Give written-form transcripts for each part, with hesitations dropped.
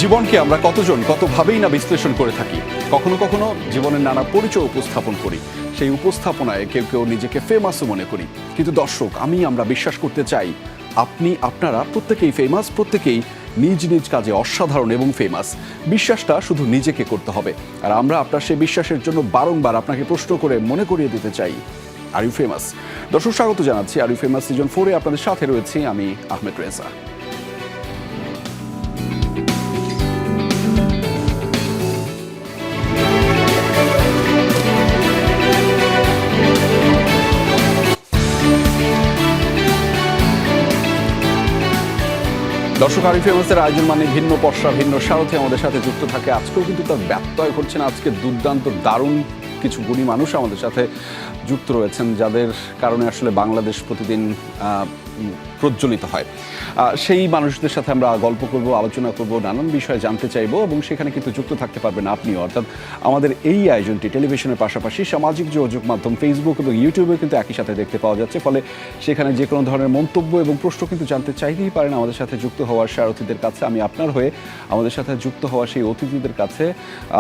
জীবনকে আমরা কতভাবেই না বিশ্লেষণ করে থাকি। কখনো কখনো জীবনের নানা পরিচয় উপস্থাপন করি, সেই উপস্থাপনায় কেউ কেউ নিজেকে ফেমাসও মনে করি। কিন্তু দর্শক, আমরা বিশ্বাস করতে চাই আপনারা প্রত্যেকেই ফেমাস, প্রত্যেকেই নিজ নিজ কাজে অসাধারণ এবং ফেমাস। বিশ্বাসটা শুধু নিজেকে করতে হবে, আর আমরা আপনার সেই বিশ্বাসের জন্য বারংবার আপনাকে প্রশ্ন করে মনে করিয়ে দিতে চাই, আর ইউ ফেমাস। দর্শক, স্বাগত জানাচ্ছি আর ইউ ফেমাস সিজন 4-এ। আপনাদের সাথে রয়েছি আমি, আহমেদ রেজা। দর্শক, আর ইউ ফেমাসের আয়োজন মানে ভিন্ন পর্ষা, ভিন্ন সারথি আমাদের সাথে যুক্ত থাকে। আজকেও কিন্তু তার ব্যত্যয় ঘটছে না। আজকে দুর্দান্ত দারুণ কিছু গুণী মানুষ আমাদের সাথে যুক্ত রয়েছেন, যাদের কারণে আসলে বাংলাদেশ প্রতিদিন প্রজ্বলিত হয়। সেই মানুষদের সাথে আমরা গল্প করব, আলোচনা করব, নানান বিষয়ে জানতে চাইবো, এবং সেখানে কিন্তু যুক্ত থাকতে পারবেন আপনিও। অর্থাৎ আমাদের এই আয়োজনটি টেলিভিশনের পাশাপাশি সামাজিক যোগাযোগ মাধ্যম ফেসবুক এবং ইউটিউবে কিন্তু একই সাথে দেখতে পাওয়া যাচ্ছে। ফলে সেখানে যে কোনো ধরনের মন্তব্য এবং প্রশ্ন কিন্তু জানতে চাইতেই পারেন আমাদের সাথে যুক্ত হওয়ার সারথীদের কাছে। আমি আপনার হয়ে আমাদের সাথে যুক্ত হওয়া সেই অতিথিদের কাছে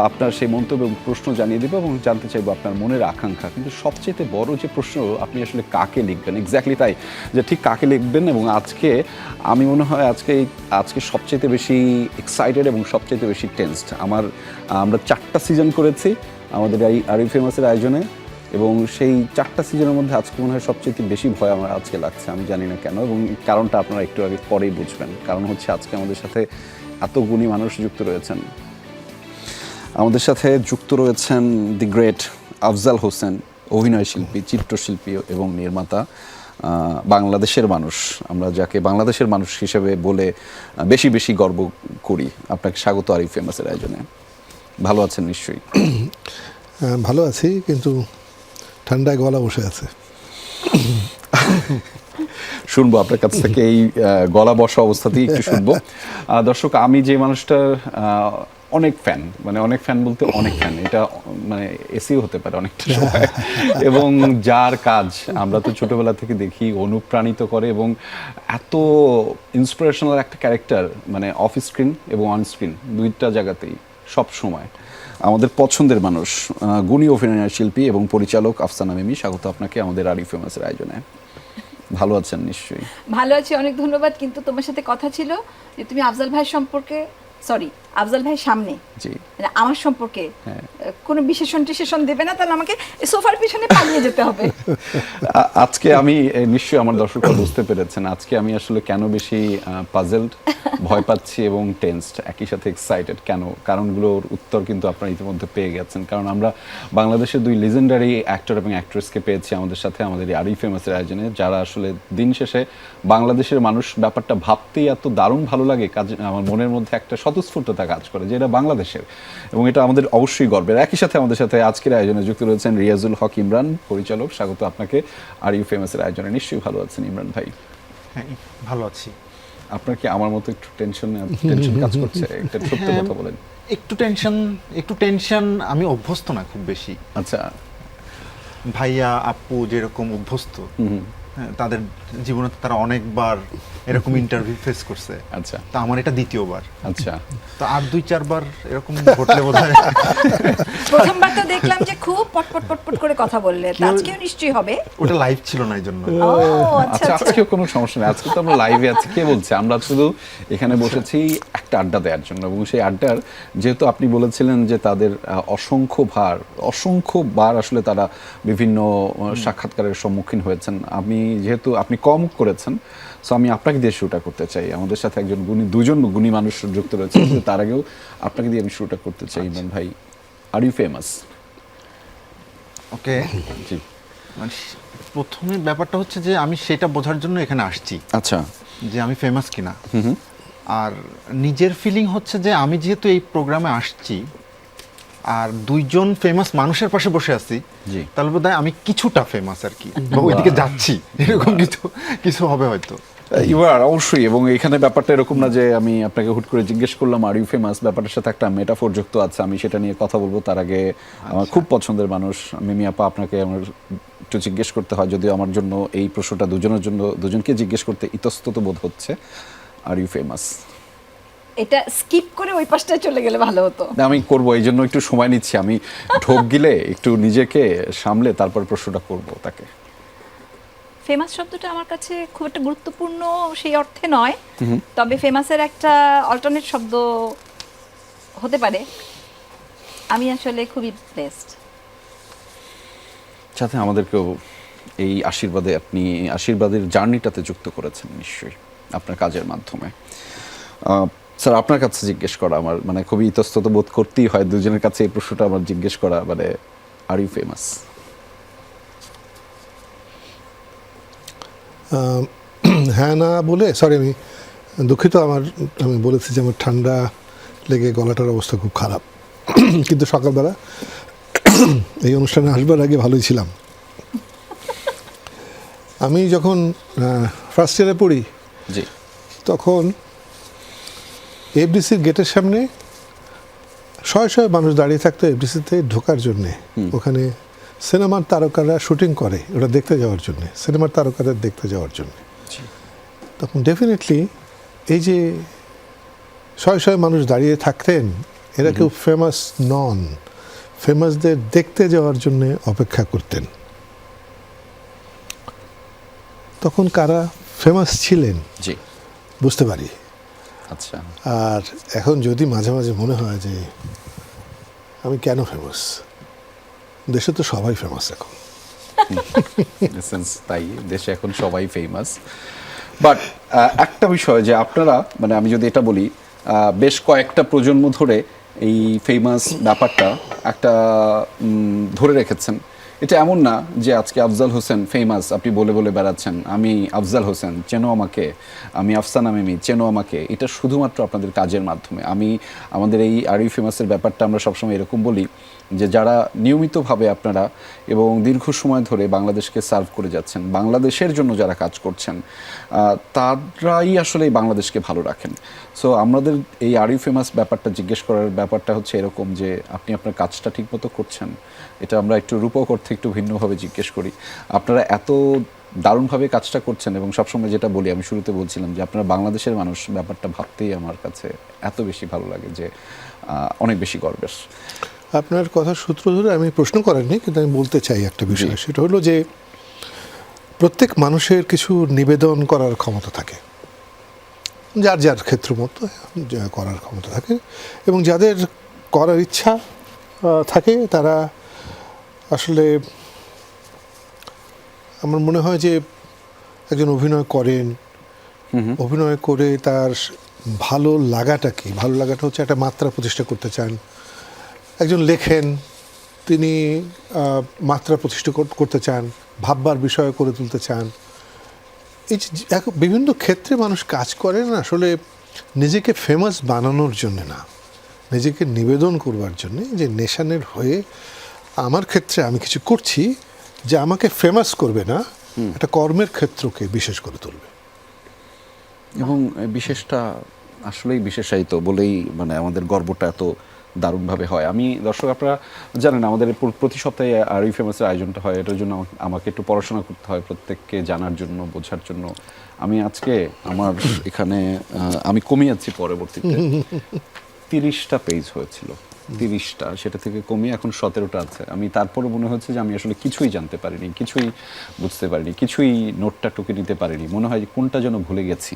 আপনার সেই মন্তব্য এবং প্রশ্ন জানিয়ে দেবো, এবং জানতে চাইবো আপনার মনের আকাঙ্ক্ষা। কিন্তু সবচেয়ে বড় যে প্রশ্ন, আপনি আসলে কাকে লিখবেন। এক্স্যাক্টলি তাই, যে ঠিক কাকে লিখবেন। এবং আজকে আমি মনে হয় আজকে সবচেয়ে বেশি এক্সাইটেড এবং সবচেয়ে বেশি টেন্সড। আমরা 4টা সিজন করেছি আমাদের এই আর ইউ ফেমাসের আয়োজনে, এবং সেই 4টা সিজনের মধ্যে আজকে মনে হয় সবচেয়ে বেশি ভয় আমার আজকে লাগছে। আমি জানি না কেন, এবং কারণটা আপনারা একটু আগে পরেই বুঝবেন। কারণ হচ্ছে, আজকে আমাদের সাথে এত গুণী মানুষ যুক্ত রয়েছেন। আমাদের সাথে যুক্ত রয়েছেন দি গ্রেট আফজাল হোসেন, অভিনয় শিল্পী, চিত্রশিল্পী এবং নির্মাতা, বাংলাদেশের মানুষ। আমরা যাকে বাংলাদেশের মানুষ হিসেবে বলে বেশি বেশি গর্ব করি। আপনাকে স্বাগত আর ইউ ফেমাসের আয়োজনে। ভালো আছেন নিশ্চয়ই? ভালো আছি, কিন্তু ঠান্ডায় গলা বসে আছে। শুনবো আপনার কাছ থেকে, এই গলা বসা অবস্থাতেই একটু শুনবো। দর্শক, আমি যে মানুষটার অনেক ফ্যান, মানে অনেক ফ্যান বলতে অনেক ফ্যান, এটা মানে এসিও হতে পারে অনেকটা সময়, এবং যার কাজ আমরা তো ছোটবেলা থেকে দেখি, অনুপ্রাণিত করে, এবং এত ইন্সপিরেশনাল একটা ক্যারেক্টার, মানে অফ স্ক্রিন এবং অন স্ক্রিন দুইটা জায়গাতেই সব সময় আমাদের পছন্দের মানুষ, গুণী অভিনয় শিল্পী এবং পরিচালক আফসানা মিমি। স্বাগত আপনাকে আমাদের আর ইউ ফেমাসের আয়োজনে। ভালো আছেন নিশ্চয়ই? ভালো আছি, অনেক ধন্যবাদ। কিন্তু তোমার সাথে কথা ছিল যে তুমি আফজাল ভাই সম্পর্কে, আফজাল ভাইয়ের সামনে আমার সম্পর্কে কোনো বিশেষণ দেবে না, তাহলে আমাকে সোফার পিছনে পালিয়ে যেতে হবে। আজকে আমি নিশ্চয়ই, আমার দর্শকরা বুঝতে পেরেছেন, আজকে আমি আসলে কেন বেশি পাজলড, ভয় পাচ্ছি এবং টেন্সড, একই সাথে এক্সাইটেড। কেন? কারণগুলোর উত্তর কিন্তু আপনারা ইতিমধ্যে পেয়ে গেছেন। কারণ আমরা বাংলাদেশের দুই লিজেন্ডারি অ্যাক্টর এবং অ্যাক্ট্রেসকে পেয়েছি আমাদের সাথে আমাদের আর ইউ ফেমাসের আয়োজনে, যারা আসলে দিন শেষে বাংলাদেশের মানুষ ব্যাপারটা ভাবতেই এত দারুণ ভালো লাগে। আমার মনের মধ্যে একটা স্বতঃস্ফূর্ততা কাজ করে যে এটা বাংলাদেশের, এবং এটা আমাদের অবশ্যই গর্বের। একই সাথে আমাদের সাথে আজকের আয়োজনে যুক্ত রয়েছেন রিয়াজুল হক ইমরান, পরিচালক। স্বাগত আপনাকে আর ইউ ফেমাসের আয়োজনে। নিশ্চয়ই ভালো আছেন ইমরান ভাই? হ্যাঁ, ভালো আছি। আপনার কি আমার মতো একটু টেনশন কাজ করছে? একটা সত্য কথা বলেন। একটু টেনশন আমি অভ্যস্ত না খুব বেশি। আচ্ছা। ভাইয়া আপু যেরকম অভ্যস্ত, তাদের জীবনে তারা অনেকবার এরকম ইন্টারভিউ ফেস করছে। আচ্ছা। তা আমার এটা দ্বিতীয়বার। আচ্ছা। তো আর 2-4 এরকম ঘটলে বোধহয়। প্রথমবার তো দেখলাম যে খুব পটপট করে কথা বললে, আজকেও নিশ্চয়ই হবে। ওটা লাইভ ছিল না, এইজন্য। আচ্ছা, আজকেও কোনো সমস্যা নেই। আজকে তো আমরা লাইভে আছি। কে বলছে? আমরা শুধু এখানে বসেছি একটা আড্ডা দেওয়ার জন্য, এবং সেই আড্ডার, যেহেতু আপনি বলেছিলেন যে তাদের অসংখ্যবার আসলে তারা বিভিন্ন সাক্ষাৎকারের সম্মুখীন হয়েছেন, যেহেতু আপনি কম করেছেন, সো আমি আপনাকে দিয়ে শুরুটা করতে চাই। আমাদের সাথে দুজন গুণী মানুষ যুক্ত রয়েছে, কিন্তু তার আগেও আপনাকে দিয়ে আমি শুরুটা করতে চাই। ইমরান ভাই, আর ইউ ফেমাস? ওকে, জি। মানে প্রথমে ব্যাপারটা হচ্ছে যে আমি সেটা বোঝার জন্য এখানে আসছি। আচ্ছা। যে আমি ফেমাস কিনা। আর নিজের ফিলিং হচ্ছে যে আমি যেহেতু এই প্রোগ্রামে আসছি আর 2জন ফেমাস মানুষের পাশে বসে আছি, তাহলে বোধহয় আমি কিছুটা ফেমাস আর কি, বা ওইদিকে যাচ্ছি, এরকম কিছু হবে হয়তো। অবশ্যই। এবং এখানে ব্যাপারটা এরকম না যে আমি আপনাকে হুট করে জিজ্ঞেস করলাম আর ইউ ফেমাস, ব্যাপারটার সাথে একটা মেটাফোর যুক্ত আছে। আমি সেটা নিয়ে কথা বলবো। তার আগে আমার খুব পছন্দের মানুষ মিমি আপা, আপনাকে আমার একটু জিজ্ঞেস করতে হয়, যদিও আমার জন্য এই প্রশ্নটা দুজনকে জিজ্ঞেস করতে ইতস্তত বোধ হচ্ছে। Are you famous? এটা স্কিপ করে ওই পাশটায় চলে গেলে ভালো হতো। না, আমি করব, এই জন্য একটু সময় নিচ্ছি। আমি ঢোক গিলে একটু নিজেকে সামলে তারপর প্রশ্নটা করব তাকে। ফেমাস শব্দটা আমার কাছে খুব একটা গুরুত্বপূর্ণ সেই অর্থে নয়, তবে ফেমাসের একটা অল্টারনেট শব্দ হতে পারে। আমি আসলে খুবই ব্লেসড। সাথে আমাদেরকেও এই আশীর্বাদে, আপনি আশীর্বাদের জার্নিটাতে যুক্ত করেছেন নিশ্চয়ই আপনার কাজের মাধ্যমে। স্যার, আপনার কাছে জিজ্ঞেস করা আমার মানে খুবই ইতস্তত বোধ করতেই হয় দুজনের কাছে এই প্রশ্নটা আমার জিজ্ঞেস করা, মানে আর ইউ ফেমাস? হ্যাঁ না বলে, সরি আমি দুঃখিত, আমি বলেছি যে আমার ঠান্ডা লেগে গলাটার অবস্থা খুব খারাপ। কিন্তু সকালবেলা এই অনুষ্ঠানে আসবার আগে ভালোই ছিলাম। আমি যখন ফার্স্ট ইয়ারে পড়ি জি, তখন এফডিসির গেটের সামনে শয়ে শয়ে মানুষ দাঁড়িয়ে থাকতো এফডিসিতে ঢোকার জন্যে। ওখানে সিনেমার তারকারা শুটিং করে, ওটা দেখতে যাওয়ার জন্যে, সিনেমার তারকাদের দেখতে যাওয়ার জন্যে। তখন ডেফিনেটলি এই যে শয়ে শয়ে মানুষ দাঁড়িয়ে থাকতেন, এরা কেউ ফেমাস নন, ফেমাসদের দেখতে যাওয়ার জন্যে অপেক্ষা করতেন। তখন কারা ফেমাস ছিলেন জি, বুঝতে পারি। আচ্ছা। আর এখন যদি মাঝে মাঝে মনে হয় যে আমি কেন ফেমাস, দেশে তো সবাই ফেমাস এখন। তাই দেশে এখন সবাই ফেমাস। বাট একটা বিষয় যে আপনারা, মানে আমি যদি এটা বলি, বেশ কয়েকটা প্রজন্ম ধরে এই ফেমাস ব্যাপারটা একটা ধরে রেখেছেন। এটা এমন না যে আজকে আফজাল হোসেন ফেমাস, আপনি বলে বলে বেড়াচ্ছেন আমি আফজাল হোসেন চেনো আমাকে, আমি আফসানা মিমি চেনো আমাকে। এটা শুধুমাত্র আপনাদের কাজের মাধ্যমে। আমাদের এই আর ইউ ফেমাসের ব্যাপারটা আমরা সবসময় এরকম বলি যে যারা নিয়মিতভাবে আপনারা এবং দীর্ঘ সময় ধরে বাংলাদেশকে সার্ভ করে যাচ্ছেন, বাংলাদেশের জন্য যারা কাজ করছেন, তারাই আসলে এই বাংলাদেশকে ভালো রাখেন। সো আমাদের এই আর ইউ ফেমাস ব্যাপারটা জিজ্ঞেস করার ব্যাপারটা হচ্ছে এরকম যে আপনি আপনার কাজটা ঠিকমতো করছেন। এটা আমরা একটু রূপক অর্থে একটু ভিন্নভাবে জিজ্ঞেস করি। আপনারা এত দারুণভাবে কাজটা করছেন এবং সবসময় যেটা বলি, আমি শুরুতে বলছিলাম যে আপনারা বাংলাদেশের মানুষ, ব্যাপারটা ভাবতেই আমার কাছে এত বেশি ভালো লাগে যে অনেক বেশি গর্বের। আপনার কথার সূত্র ধরে আমি প্রশ্ন করেননি, কিন্তু আমি বলতে চাই একটা বিষয়। সেটা হলো যে প্রত্যেক মানুষের কিছু নিবেদন করার ক্ষমতা থাকে, যার যার ক্ষেত্র মতো করার ক্ষমতা থাকে, এবং যাদের করার ইচ্ছা থাকে তারা আসলে, আমার মনে হয় যে একজন অভিনয় করেন, অভিনয় করে তার ভালো লাগাটা কি, ভালো লাগাটা হচ্ছে একটা মাত্রা প্রতিষ্ঠা করতে চান। একজন লেখেন, তিনি মাত্রা প্রতিষ্ঠা করতে চান, ভাববার বিষয় করে তুলতে চান। এই যে বিভিন্ন ক্ষেত্রে মানুষ কাজ করেন আসলে নিজেকে ফেমাস বানানোর জন্য না, নিজেকে নিবেদন করবার জন্যে, যে নেশানের হয়ে আমার ক্ষেত্রে আমি কিছু করছি যে আমাকে ফেমাস করবে না, একটা কর্মের ক্ষেত্রকে বিশেষ করে তুলবে। এবং বিশেষটা আসলেই বিশেষায়িত বলেই মানে আমাদের গর্বটা এত দারুণভাবে হয়। আমি দর্শক, আপনারা জানেন আমাদের প্রতি সপ্তাহে আর ইউ ফেমাসের আয়োজনটা হয়, এটার জন্য আমাকে একটু পড়াশোনা করতে হয় প্রত্যেককে জানার জন্য, বোঝার জন্য। আমি আজকে আমার এখানে আমি কমিয়েছি পরবর্তীতে 30টা পেজ হয়েছিল, 30টা, সেটা থেকে কমিয়ে এখন 17টা আছে। আমি তারপরে মনে হচ্ছে যে আমি আসলে কিছুই জানতে পারিনি, কিছুই বুঝতে পারিনি, কিছুই নোটটা টুকে নিতে পারিনি, মনে হয় যে কোনটা যেন ভুলে গেছি।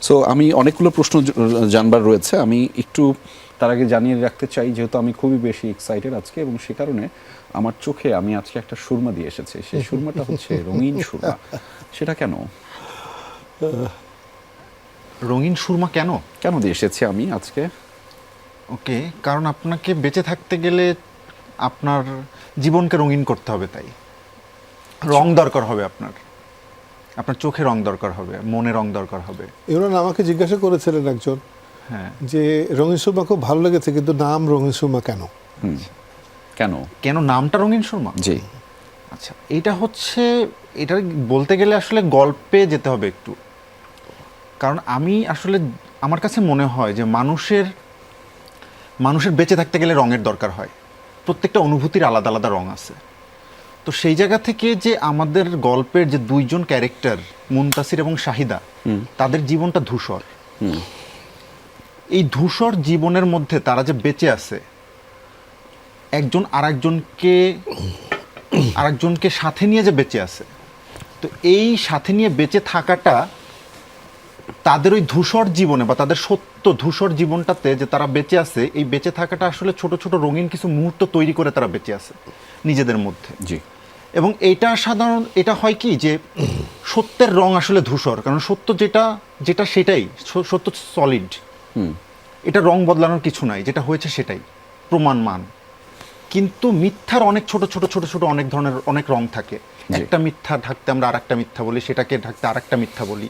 সো আমি অনেকগুলো প্রশ্ন জানবার রয়েছে, আমি একটু তার আগে জানিয়ে রাখতে চাই, যেহেতু আমি খুবই বেশি এক্সাইটেড আজকে, এবং সে কারণে আমার চোখে আমি আজকে একটা সুরমা দিয়ে এসেছি। সেই সুরমাটা হচ্ছে রঙিন সুরমা। সেটা কেন? রঙিন সুরমা কেন কেন দিয়ে এসেছি আমি আজকে? ওকে, কারণ আপনাকে বেঁচে থাকতে গেলে আপনার জীবনকে রঙিন করতে হবে, তাই রং দরকার হবে, আপনার চোখে রং দরকার হবে, মনে রং দরকার হবে। ইমরান আমাকে জিজ্ঞাসা করেছিলেন একজন, হ্যাঁ, যে রঙিন সুরমা খুব ভালো লেগেছে, কিন্তু নাম রঙিন সুরমা কেন? কেন কেন নামটা রঙিন সুরমা? জি, আচ্ছা, এটা বলতে গেলে আসলে গল্পে যেতে হবে একটু। কারণ আমার কাছে মনে হয় যে মানুষের বেঁচে থাকতে গেলে রঙের দরকার হয়। প্রত্যেকটা অনুভূতির আলাদা আলাদা রং আছে। তো সেই জায়গা থেকে যে আমাদের গল্পের যে দুইজন ক্যারেক্টার, মুনতাসির এবং শাহিদা, তাদের জীবনটা ধূসর। এই ধূসর জীবনের মধ্যে তারা যে বেঁচে আছে, একজন আরেকজনকে সাথে নিয়ে যে বেঁচে আছে, তো এই সাথে নিয়ে বেঁচে থাকাটা তাদের ওই ধূসর জীবনে বা তাদের সত্য ধূসর জীবনটাতে যে তারা বেঁচে আছে, এই বেঁচে থাকাটা আসলে ছোট ছোট রঙিন কিছু মুহূর্ত তৈরি করে তারা বেঁচে আছে নিজেদের মধ্যে। জি। এবং এটা সাধারণ এটা হয় কি যে সত্যের রং আসলে ধূসর, কারণ সত্য যেটা সেটাই সত্য সলিড, এটা রং বদলানোর কিছু নাই, যেটা হয়েছে সেটাই প্রমাণমান। কিন্তু মিথ্যার অনেক ছোট ছোট ছোট ছোট অনেক ধরনের অনেক রং থাকে। একটা মিথ্যা ঢাকতে আমরা আরেকটা মিথ্যা বলি, সেটাকে ঢাকতে আরেকটা মিথ্যা বলি,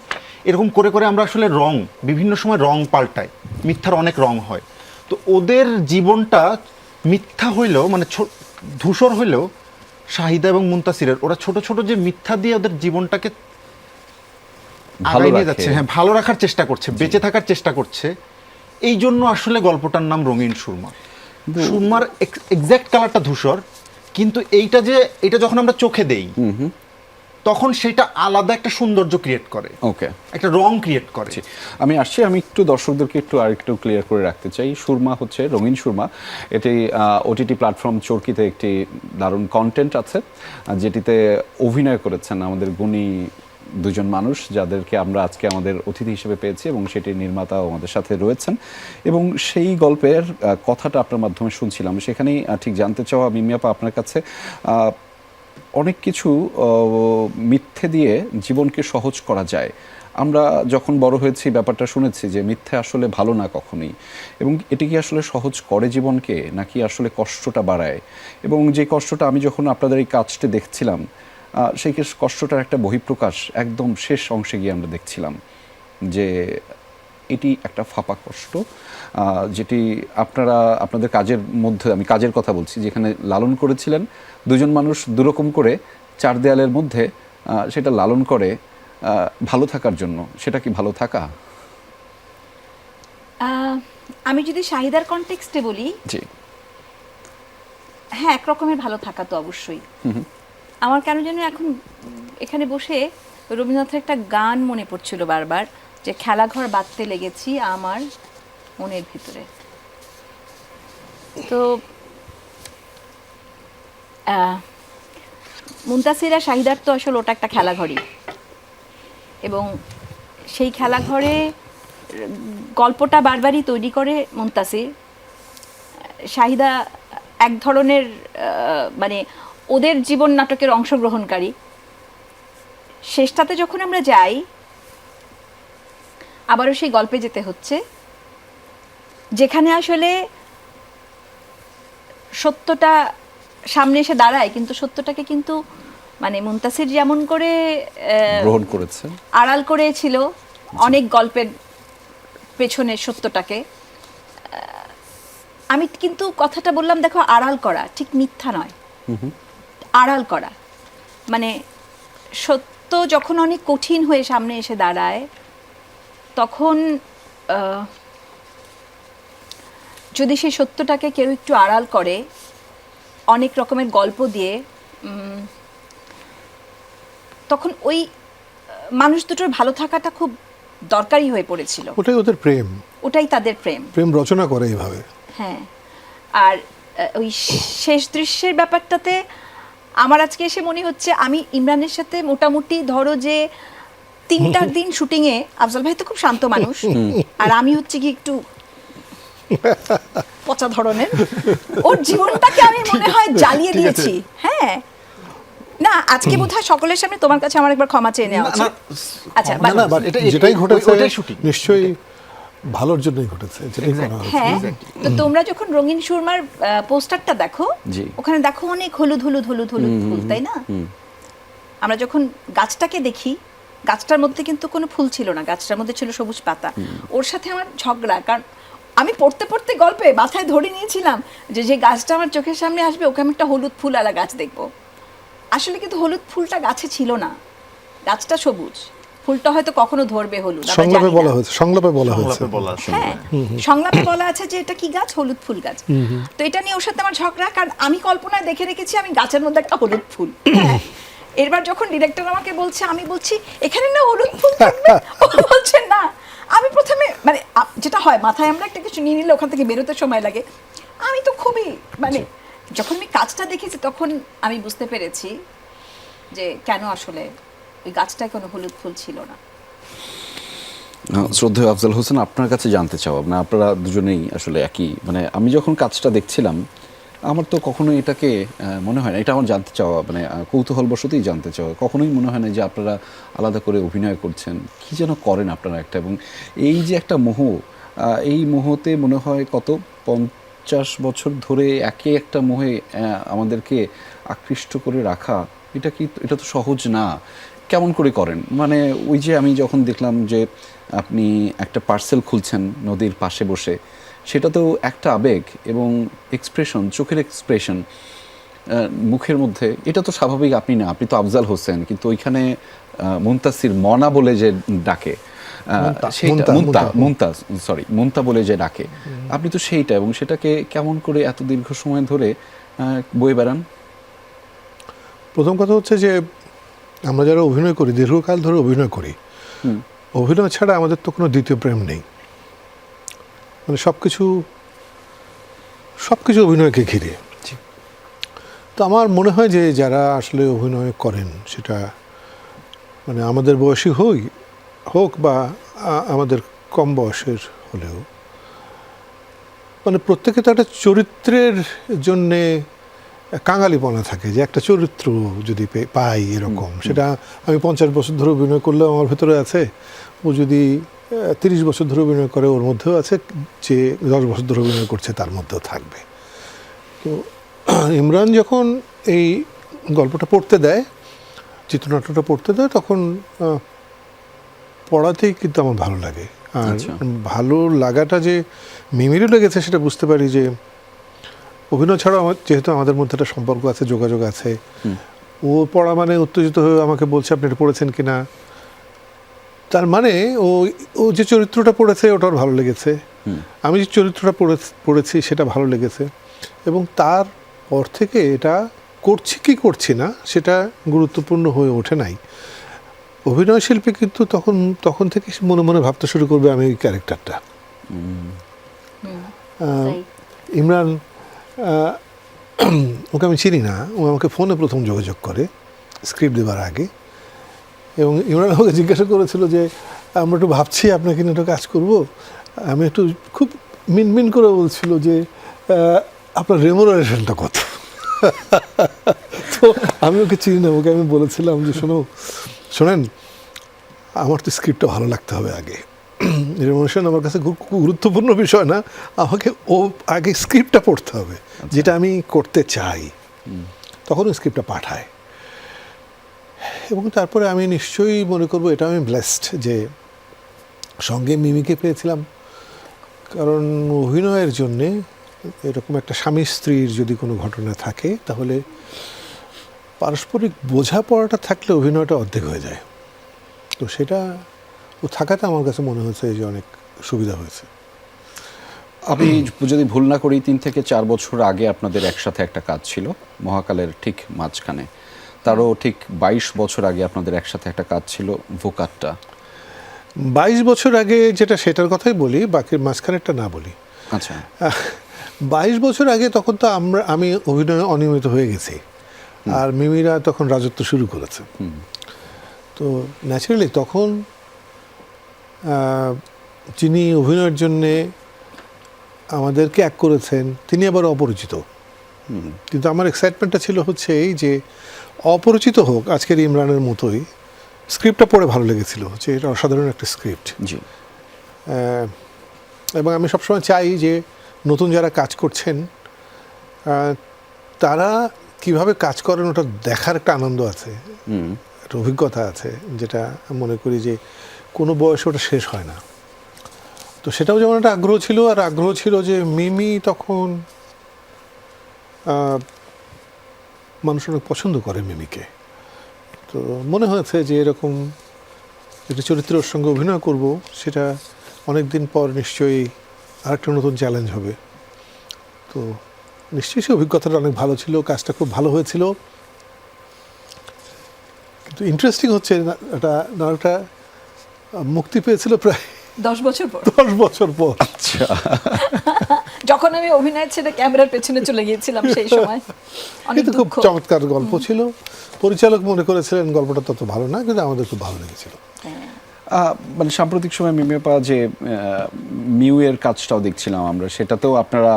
এরকম করে করে আমরা আসলে রং বিভিন্ন সময় রং পাল্টাই, মিথ্যার অনেক রং হয়। তো ওদের জীবনটা মিথ্যা হইলেও মানে ধূসর হইলেও শাহিদা এবং মুনতাসিরের ওরা ছোট ছোট যে মিথ্যা দিয়ে ওদের জীবনটাকে আগায় নিয়ে যাচ্ছে, হ্যাঁ ভালো রাখার চেষ্টা করছে, বেঁচে থাকার চেষ্টা করছে। এই জন্য আসলে গল্পটার নাম রঙিন সুরমা। সুরমার এক্সাক্ট কালারটা ধূসর, কিন্তু এটা যখন আমরা চোখে দেই তখন সেটা আলাদা একটা সৌন্দর্য ক্রিয়েট করে, ওকে, একটা রং ক্রিয়েট করে। আমি একটু দর্শকদেরকে আরেকটু ক্লিয়ার করে রাখতে চাই। সুরমা হচ্ছে রঙিন সুরমা, এটি ওটিটি প্ল্যাটফর্ম চরকিতে একটি দারুণ কন্টেন্ট আছে, যেটিতে অভিনয় করেছেন আমাদের গুণী দুজন মানুষ, যাদেরকে আমরা আজকে আমাদের অতিথি হিসেবে পেয়েছি, এবং সেটির নির্মাতাও আমাদের সাথে রয়েছেন। এবং সেই গল্পের কথাটা আপনার মাধ্যমে শুনছিলাম, সেখানেই ঠিক জানতে চাওয়া মিমি আপা আপনার কাছে, অনেক কিছু মিথ্যে দিয়ে জীবনকে সহজ করা যায়। আমরা যখন বড় হয়েছি ব্যাপারটা শুনেছি যে মিথ্যে আসলে ভালো না কখনোই, এবং এটি কি আসলে সহজ করে জীবনকে, নাকি আসলে কষ্টটা বাড়ায়? এবং যে কষ্টটা আমি যখন আপনাদের এই কাজটি দেখছিলাম, সেই কষ্টটার একটা বহিঃপ্রকাশ একদম শেষ অংশে গিয়ে আমরা দেখছিলাম যে এটি একটা ফাঁপা কষ্ট, যেটি আপনাদের কাজের মধ্যে, আমি কাজের কথা বলছি, যেখানে লালন করেছিলেন দুজন মানুষ দুরকম করে চার দেয়ালের মধ্যে, সেটা লালন করে ভালো থাকার জন্য। সেটা কি ভালো থাকা? আমি যদি শাহিদার কনটেক্সটে বলি, জি, হ্যাঁ, এক রকমের ভালো থাকা তো অবশ্যই। আমার কেন যেন এখন এখানে বসে রবীন্দ্রনাথের একটা গান মনে পড়ছিল বারবার, যে খেলাঘর বাঁধতে লেগেছি আমার মনের ভিতরে। তো মুনতাসির আর শাহিদার তো আসলে ওটা একটা খেলাঘরই, এবং সেই খেলাঘরে গল্পটা বারবারই তৈরি করে মুনতাসির। শাহিদা এক ধরনের মানে ওদের জীবন নাটকের অংশগ্রহণকারী। শেষটাতে যখন আমরা যাই, আবারও সেই গল্পে যেতে হচ্ছে, যেখানে আসলে সত্যটা সামনে এসে দাঁড়ায়, কিন্তু সত্যটাকে কিন্তু মানে মুনতাসির যেমন করে গ্রহণ করেছে, আড়াল করেছিল অনেক গল্পের পেছনে সত্যটাকে। আমি কিন্তু কথাটা বললাম, দেখো, আড়াল করা ঠিক মিথ্যা নয়, আড়াল করা মানে সত্য যখন অনেক কঠিন হয়ে সামনে এসে দাঁড়ায়, তখন যদি সেই সত্যটাকে কেউ একটু আড়াল করে অনেক রকমের গল্প দিয়ে, তখন ওই মানুষ দুটোর ভালো থাকাটা খুব দরকারি হয়ে পড়েছিল। ওটাই ওদের প্রেম, ওটাই তাদের প্রেম রচনা করে এইভাবে। হ্যাঁ, আর ওই শেষ দৃশ্যের ব্যাপারটাতে আমার আজকে এসে মনে হচ্ছে আমি ইমরানের সাথে মোটামুটি ধরো যে 3টা দিন শুটিংয়ে, আফজাল ভাই তো খুব শান্ত মানুষ, আর আমি হচ্ছে কি একটু পচা ধরনের, ওর জীবনটাকে আমি মনে হয় জ্বালিয়ে দিয়েছি। হ্যাঁ, না, আজকে বোধহয় সকলের সামনে তোমার কাছে আমার একবার ক্ষমা চেয়ে নেওয়া উচিত। আচ্ছা, যেটাই ঘটেছে নিশ্চয়ই ভালোর জন্যই ঘটেছে, যেটাই করা হয়েছে। হ্যাঁ, তো তোমরা যখন রঙিন সুরমার পোস্টারটা দেখো, ওখানে দেখো অনেক হলুদ হলুদ হলুদ হলুদ ফুল, তাই না? আমরা যখন গাছটাকে দেখি, গাছটার মধ্যে কিন্তু কোনো ফুল ছিল না, গাছটার মধ্যে ছিল সবুজ পাতা। ওর সাথে আমার ঝগড়া, কারণ আমি পড়তে পড়তে গল্পে মাথায় ধরে নিয়েছিলাম যে গাছটা আমার চোখের সামনে আসবে, ওকে আমি একটা হলুদ ফুল আলা গাছ দেখবো। আসলে কিন্তু হলুদ ফুলটা গাছে ছিল না, গাছটা সবুজ, ফুলটা হয়তো কখনো ধরবে হলুদ। সংলাপে বলা হয়েছে, হ্যাঁ, সংলাপে বলা আছে যে এটা কি গাছ, হলুদ ফুল গাছ। তো এটা নিয়ে ওর সাথে আমার ঝগড়া, কারণ আমি কল্পনায় দেখে রেখেছি আমি গাছের মধ্যে একটা হলুদ ফুল। হ্যাঁ, এরবার যখন ডিরেক্টর আমাকে বলছে, আমি বলছি এখানে না হলুদ ফুল থাকবে, ও বলছে না। আমি প্রথমে মানে যেটা হয় মাথায় আমরা একটা কিছু নিয়ে নিলে ওখান থেকে বেরোতে সময় লাগে। আমি তো খুবই মানে যখন আমি কাজটা দেখেছি তখন আমি বুঝতে পেরেছি যে কেন আসলে ওই গাছটায় কোনো হলুদ ফুল ছিল না। শ্রদ্ধেয় আফজাল হোসেন, আপনার কাছে জানতে চাও, আপনারা দুজনেই আসলে একই, মানে আমি যখন কাজটা দেখছিলাম আমার তো কখনোই এটাকে মনে হয় না, এটা আমার জানতে চাওয়া মানে কৌতূহলবশতই জানতে চাওয়া, কখনোই মনে হয় না যে আপনারা আলাদা করে অভিনয় করছেন, কি যেন করেন আপনারা একটা, এবং এই যে একটা মোহ, এই মোহতে মনে হয় কত 50 বছর ধরে একে একটা মোহে আমাদেরকে আকৃষ্ট করে রাখা, এটা তো সহজ না। কেমন করে করেন? মানে ওই যে আমি যখন দেখলাম যে আপনি একটা পার্সেল খুলছেন নদীর পাশে বসে, সেটা তো একটা আবেগ এবং এক্সপ্রেশন, চোখের এক্সপ্রেশন মুখের মধ্যে, এটা তো স্বাভাবিক আপনি না, আপনি তো আফজাল হোসেন, কিন্তু ওইখানে মুনতাসির মনা বলে যে ডাকে, মুনতা বলে যে ডাকে, আপনি তো সেইটা, এবং সেটাকে কেমন করে এত দীর্ঘ সময় ধরে বয়ে বেড়ান? প্রথম কথা হচ্ছে যে আমরা যারা অভিনয় করি, দীর্ঘকাল ধরে অভিনয় করি, অভিনয় ছাড়া আমাদের তো কোনো দ্বিতীয় প্রেম নেই। মানে সবকিছু অভিনয়কে ঘিরে। তো আমার মনে হয় যে যারা আসলে অভিনয় করেন, সেটা মানে আমাদের বয়সী হোক বা আমাদের কম বয়সের হলেও, মানে প্রত্যেকে তো একটা চরিত্রের জন্যে কাঙালিপনা থাকে, যে একটা চরিত্র যদি পাই এরকম, সেটা আমি 50 বছর ধরে অভিনয় করলেও আমার ভেতরে আছে, ও যদি 30 বছর ধরে অভিনয় করে ওর মধ্যেও আছে, যে 10 বছর ধরে অভিনয় করছে তার মধ্যেও থাকবে। তো ইমরান যখন এই গল্পটা পড়তে দেয়, চিত্রনাট্যটা পড়তে দেয়, তখন পড়াতেই কিন্তু আমার ভালো লাগে। আর ভালো লাগাটা যে মিমিরও লেগেছে সেটা বুঝতে পারি, যে অভিনয় ছাড়াও যেহেতু আমাদের মধ্যে একটা সম্পর্ক আছে, যোগাযোগ আছে, ও পড়া মানে উত্তেজিত হয়ে আমাকে বলছে আপনি এটা পড়েছেন কিনা, তার মানে ও যে চরিত্রটা পড়েছে ওটার ভালো লেগেছে, আমি যে চরিত্রটা পড়েছি সেটা ভালো লেগেছে, এবং তারপর থেকে এটা করছি কি করছি না সেটা গুরুত্বপূর্ণ হয়ে ওঠে নাই। অভিনয় শিল্পী কিন্তু তখন থেকে মনে মনে ভাবতে শুরু করবে আমি ওই ক্যারেক্টারটা। ইমরান, ওকে আমি চিনি না, ও আমাকে ফোনে প্রথম যোগাযোগ করে স্ক্রিপ্ট দেওয়ার আগে, এবং ইমরান আমাকে জিজ্ঞাসা করেছিল যে আমরা একটু ভাবছি আপনাকে নিয়ে একটু কাজ করবো। আমি একটু খুব মিনমিন করে বলছিল যে আপনার রেমুনারেশনটা কত। তো আমি ওকে চিনি না, ওকে আমি বলেছিলাম যে শোনেন, আমার তো স্ক্রিপ্টটা ভালো লাগতে হবে আগে, রেমুনারেশন আমার কাছে খুব গুরুত্বপূর্ণ বিষয় না, আমাকে আগে স্ক্রিপ্টটা পড়তে হবে, যেটা আমি করতে চাই, তখন স্ক্রিপ্টটা পাঠায়। এবং তারপরে আমি নিশ্চয়ই মনে করবো এটা আমি ব্লেসড যে সঙ্গে মিমিকে পেয়েছিলাম, কারণ অভিনয়ের জন্যে এরকম একটা স্বামী স্ত্রীর যদি কোনো ঘটনা থাকে, তাহলে পারস্পরিক বোঝাপড়াটা থাকলে অভিনয়টা অর্ধেক হয়ে যায়। তো সেটা ও থাকাতে আমার কাছে মনে হয়েছে যে অনেক সুবিধা হয়েছে। আমি যদি ভুল না করি 3 থেকে 4 বছর আগে আপনাদের একসাথে একটা কাজ ছিল মহাকালের ঠিক মাঝখানে, তারও ঠিক 22 বছর আগে আপনাদের একসাথে একটা কাজ ছিল ভোকাট্টা। 22 বছর আগে যেটা সেটার কথাই বলি, বাকি মাঝখানেরটা না বলি। আচ্ছা, 22 বছর আগে তখন তো আমি অভিনয়ে অনিয়মিত হয়ে গেছি, আর মিমিরা তখন রাজত্ব শুরু করেছে। তো ন্যাচারালি তখন যিনি অভিনয়ের জন্যে আমাদেরকে এক করেছেন তিনি আবার অপরিচিত, কিন্তু আমার এক্সাইটমেন্টটা ছিল হচ্ছে এই যে অপরিচিত হোক আজকের ইমরানের মতোই, স্ক্রিপ্টটা পড়ে ভালো লেগেছিল যে এটা অসাধারণ একটা স্ক্রিপ্ট। এবং আমি সবসময় চাই যে নতুন যারা কাজ করছেন তারা কিভাবে কাজ করেন ওটা দেখার একটা আনন্দ আছে, একটা অভিজ্ঞতা আছে, যেটা মনে করি যে কোনো বয়সে ওটা শেষ হয় না। তো সেটাও যেমন একটা আগ্রহ ছিল, আর আগ্রহ ছিল যে মিমি তখন মানুষ অনেক পছন্দ করে মিমিকে। তো মনে হয়েছে যে এরকম একটা চরিত্রের সঙ্গে অভিনয় করব, সেটা অনেক দিন পর নিশ্চয়ই আরেকটা নতুন চ্যালেঞ্জ হবে। তো নিশ্চয়ই সেই অভিজ্ঞতাটা অনেক ভালো ছিল, কাজটা খুব ভালো হয়েছিল। কিন্তু ইন্টারেস্টিং হচ্ছে নাটকটা মুক্তি পেয়েছিল প্রায় 10 বছর পর 10 বছর পর। আচ্ছা, যখন আমি অভিনয় ছেড়ে ক্যামেরার পেছনে চলে গিয়েছিলাম সেই সময় অনেক কিন্তু খুব দুঃখ। চমৎকার গল্প ছিল। পরিচালক মনে করেছিলেন গল্পটা তত ভালো না, কিন্তু আমাদের খুব ভালো লেগেছিল। মানে সাম্প্রতিক সময় মিমিয়াপা যে মিউয়ের কাজটাও দেখছিলাম আমরা, সেটাতেও আপনারা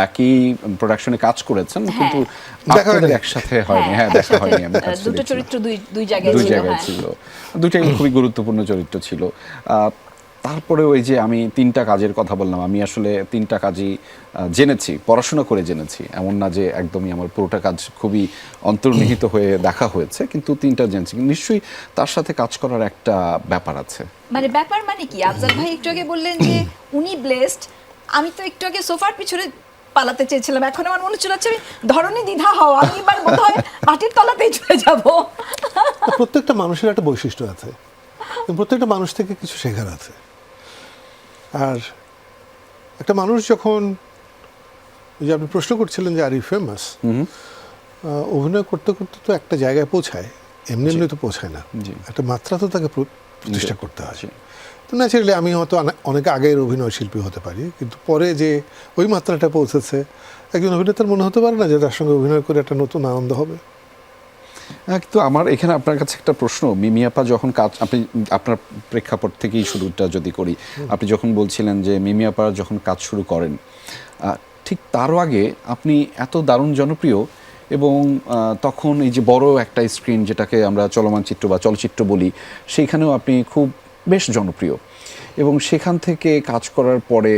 একই প্রোডাকশনে কাজ করেছেন, কিন্তু দেখা আপনাদের হয়নি। একসাথে হয়নি। হ্যাঁ, দেখা হয়নি। আমি কাজটা দুটো দেখছিলাম। চরিত্র দুই জায়গায় দুই ছিল, জায়গায় হ্যাঁ। ছিল, দুইটাই খুবই গুরুত্বপূর্ণ চরিত্র ছিল। তারপরে ওই যে আমি 3টা কাজের কথা বললাম, আমি আসলে 3টা কাজই জেনেছি, পড়াশোনা করে জেনেছি। এমন না যে একদমই আমার পুরোটা কাজ খুবই অন্তর্নিহিত হয়ে দেখা হয়েছে, কিন্তু 3টা জেনেছি। নিশ্চয়ই তার সাথে কাজ করার একটা ব্যাপার আছে। মানে ব্যাপার মানে কি, আফজাল ভাই একটু আগে বললেন যে উনি ব্লেসড, আমি তো একটু আগে সোফার পিছনে পালাতে চেয়েছিলাম, এখন আমার মনে হচ্ছে আমি ধরনী দ্বিধা হও, আমি এবার বোধহয় মাটির তলাতেই চলে যাব। প্রত্যেকটা মানুষের একটা বৈশিষ্ট্য আছে, এবং প্রত্যেকটা মানুষ থেকে কিছু শেখার আছে। আর একটা মানুষ যখন, ওই যে আপনি প্রশ্ন করছিলেন যে আর ইউ ফেমাস, অভিনয় করতে করতে তো একটা জায়গায় পৌঁছায়, এমনি এমনি তো পৌঁছায় না, জি। একটা মাত্রা তো তাকে প্রতিষ্ঠা করতে হয়। জি। তো ন্যাচারালি আমি হয়তো অনেক আগের অভিনয় শিল্পী হতে পারি, কিন্তু পরে যে ওই মাত্রাটা পৌঁছেছে, একজন অভিনেতার মনে হতে পারে না যে তার সঙ্গে অভিনয় করে একটা নতুন আনন্দ হবে। কিন্তু আমার এখানে আপনার কাছে একটা প্রশ্ন, মিমিয়াপা যখন কাজ, আপনি আপনার প্রেক্ষাপট থেকেই শুরুটা যদি করি, আপনি যখন বলছিলেন যে মিমিয়াপা যখন কাজ শুরু করেন, ঠিক তারও আগে আপনি এত দারুণ জনপ্রিয়, এবং তখন এই যে বড় একটা স্ক্রিন, যেটাকে আমরা চলমান চিত্র বা চলচ্চিত্র বলি, সেইখানেও আপনি খুব বেশ জনপ্রিয়, এবং সেখান থেকে কাজ করার পরে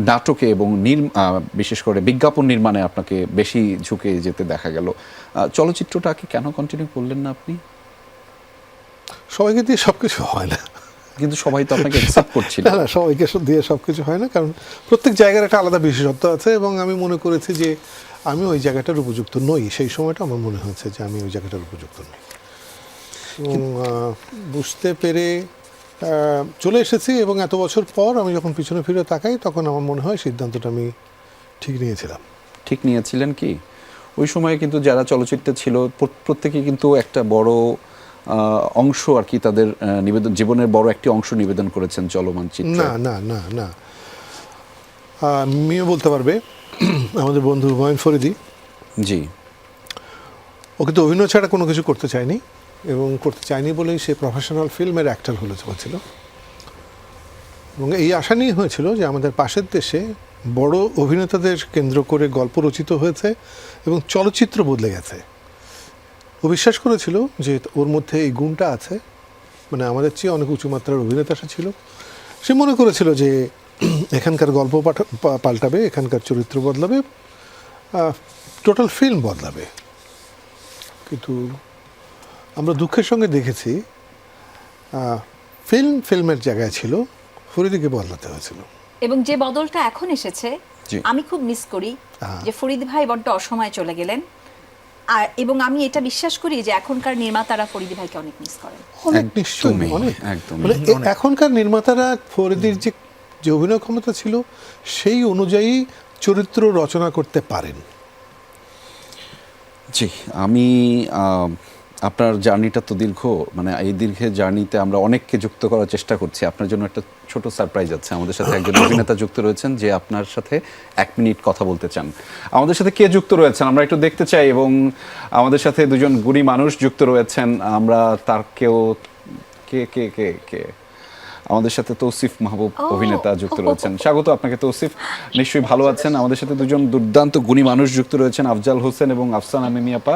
নাটকে এবং বিশেষ করে বিজ্ঞাপন নির্মাণে আপনাকে বেশি ঝুঁকে যেতে দেখা গেল। চলচ্চিত্রটাকে কেন কন্টিনিউ করলেন না আপনি? সবাইকে দিয়ে সব কিছু হয় না। কিন্তু সবাই তো আপনাকে অ্যাকসেপ্ট করছিল। না, সবাইকে দিয়ে সব কিছু হয় না, কারণ প্রত্যেক জায়গার একটা আলাদা বিশেষত্ব আছে, এবং আমি মনে করেছি যে আমি ওই জায়গাটার উপযুক্ত নই। সেই সময়টা আমার মনে হয়েছে যে আমি ওই জায়গাটার উপযুক্ত নই, এবং বুঝতে পেরে চলে এসেছি। এবং এত বছর পর আমি যখন পিছনে ফিরে তাকাই, তখন আমার মনে হয় সিদ্ধান্তটা আমি ঠিক নিয়েছিলাম। ঠিক নিয়েছিলেন কি? ওই সময়ে কিন্তু যারা চলচ্চিত্রে ছিল প্রত্যেকে কিন্তু একটা বড় অংশ আর কি, তাদের নিবেদন, জীবনের বড় একটি অংশ নিবেদন করেছেন চলমান চিত্রে। না না না না, আমিও বলতে পারবে। আমাদের বন্ধু হুমায়ুন ফরিদি, জি। ও কিন্তু অভিনয় ছাড়া কোনো কিছু করতে চায়নি, এবং করতে চায়নি বলেই সে প্রফেশনাল ফিল্মের অ্যাক্টর হয়েছিল। এবং এই আশা নিয়ে হয়েছিল যে আমাদের পাশের দেশে বড় অভিনেতাদের কেন্দ্র করে গল্প রচিত হয়েছে এবং চলচ্চিত্র বদলে গেছে। ও বিশ্বাস করেছিল যে ওর মধ্যে এই গুণটা আছে, মানে আমাদের চেয়ে অনেক উঁচু মাত্রার অভিনেতা ছিল। সে মনে করেছিল যে এখানকার গল্প পাল্টাবে, এখানকার চরিত্র বদলাবে, টোটাল ফিল্ম বদলাবে। কিন্তু আমরা দুঃখের সঙ্গে দেখেছি ফিল্মের জায়গায় ছিল, ফরিদিকে বদলাতে হয়েছিল। এবং যে বদলটা এখন এসেছে, জি। আমি খুব মিস করি যে ফরিদ ভাই বড্ড অসময়ে চলে গেলেন। আর এবং আমি এটা বিশ্বাস করি যে এখনকার নির্মাতারা ফরিদ ভাইকে অনেক মিস করেন। অনেক, নিশ্চয়ই অনেক। একদমই। মানে এখনকার নির্মাতারা ফরিদির যে অভিনয় ক্ষমতা ছিল সেই অনুযায়ী চরিত্র রচনা করতে পারেন। জি, আমি আপনার জার্নিটা তো দীর্ঘ, মানে এই দীর্ঘ জার্নিতে আমরা অনেককে যুক্ত করার চেষ্টা করছি। আপনার জন্য একটা ছোট সারপ্রাইজ আছে। আমাদের সাথে একজন অভিনেতা যুক্ত রয়েছেন যে আপনার সাথে 1 মিনিট কথা বলতে চান। আমাদের সাথে কে যুক্ত রয়েছেন আমরা একটু দেখতে চাই, এবং আমাদের সাথে দুজন গুণী মানুষ যুক্ত রয়েছেন। আমরা তার কেউ কে কে কে কে আমাদের সাথে তৌসিফ মাহবুব অভিনেতা যুক্ত রয়েছেন। স্বাগত আপনাকে তৌসিফ, নিশ্চয়ই ভালো আছেন। আমাদের সাথে দুজন দুর্দান্ত গুণী মানুষ যুক্ত রয়েছেন, আফজাল হোসেন এবং আফসানা মিমিয়াপা।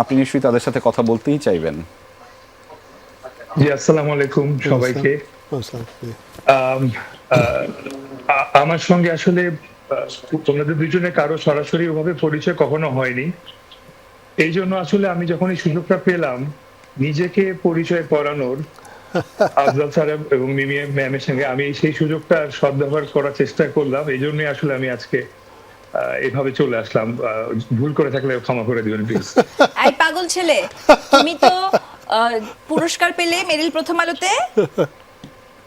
আপনি নিশ্চয়ই তাদের সাথে কথা বলতেই চাইবেন। জি, আসসালামু আলাইকুম সবাইকে। আমার সঙ্গে আসলে তোমাদের দুজনের কারো সরাসরি ওভাবে পরিচয় কখনো হয়নি, এই জন্য আসলে আমি যখন এই সুযোগটা পেলাম নিজেকে পরিচয় করানোর আফজাল স্যার এবং মিমি ম্যামের সঙ্গে, আমি সেই সুযোগটা সদ্ব্যবহার করার চেষ্টা করলাম। এই জন্যই আসলে আমি আজকে এভাবে চলে আসলাম। ভুল করে থাকলে ক্ষমা করে দিবেন প্লিজ। এই পাগল ছেলে, তুমি তো পুরস্কার পেলে মেরিল প্রথম আলোতে,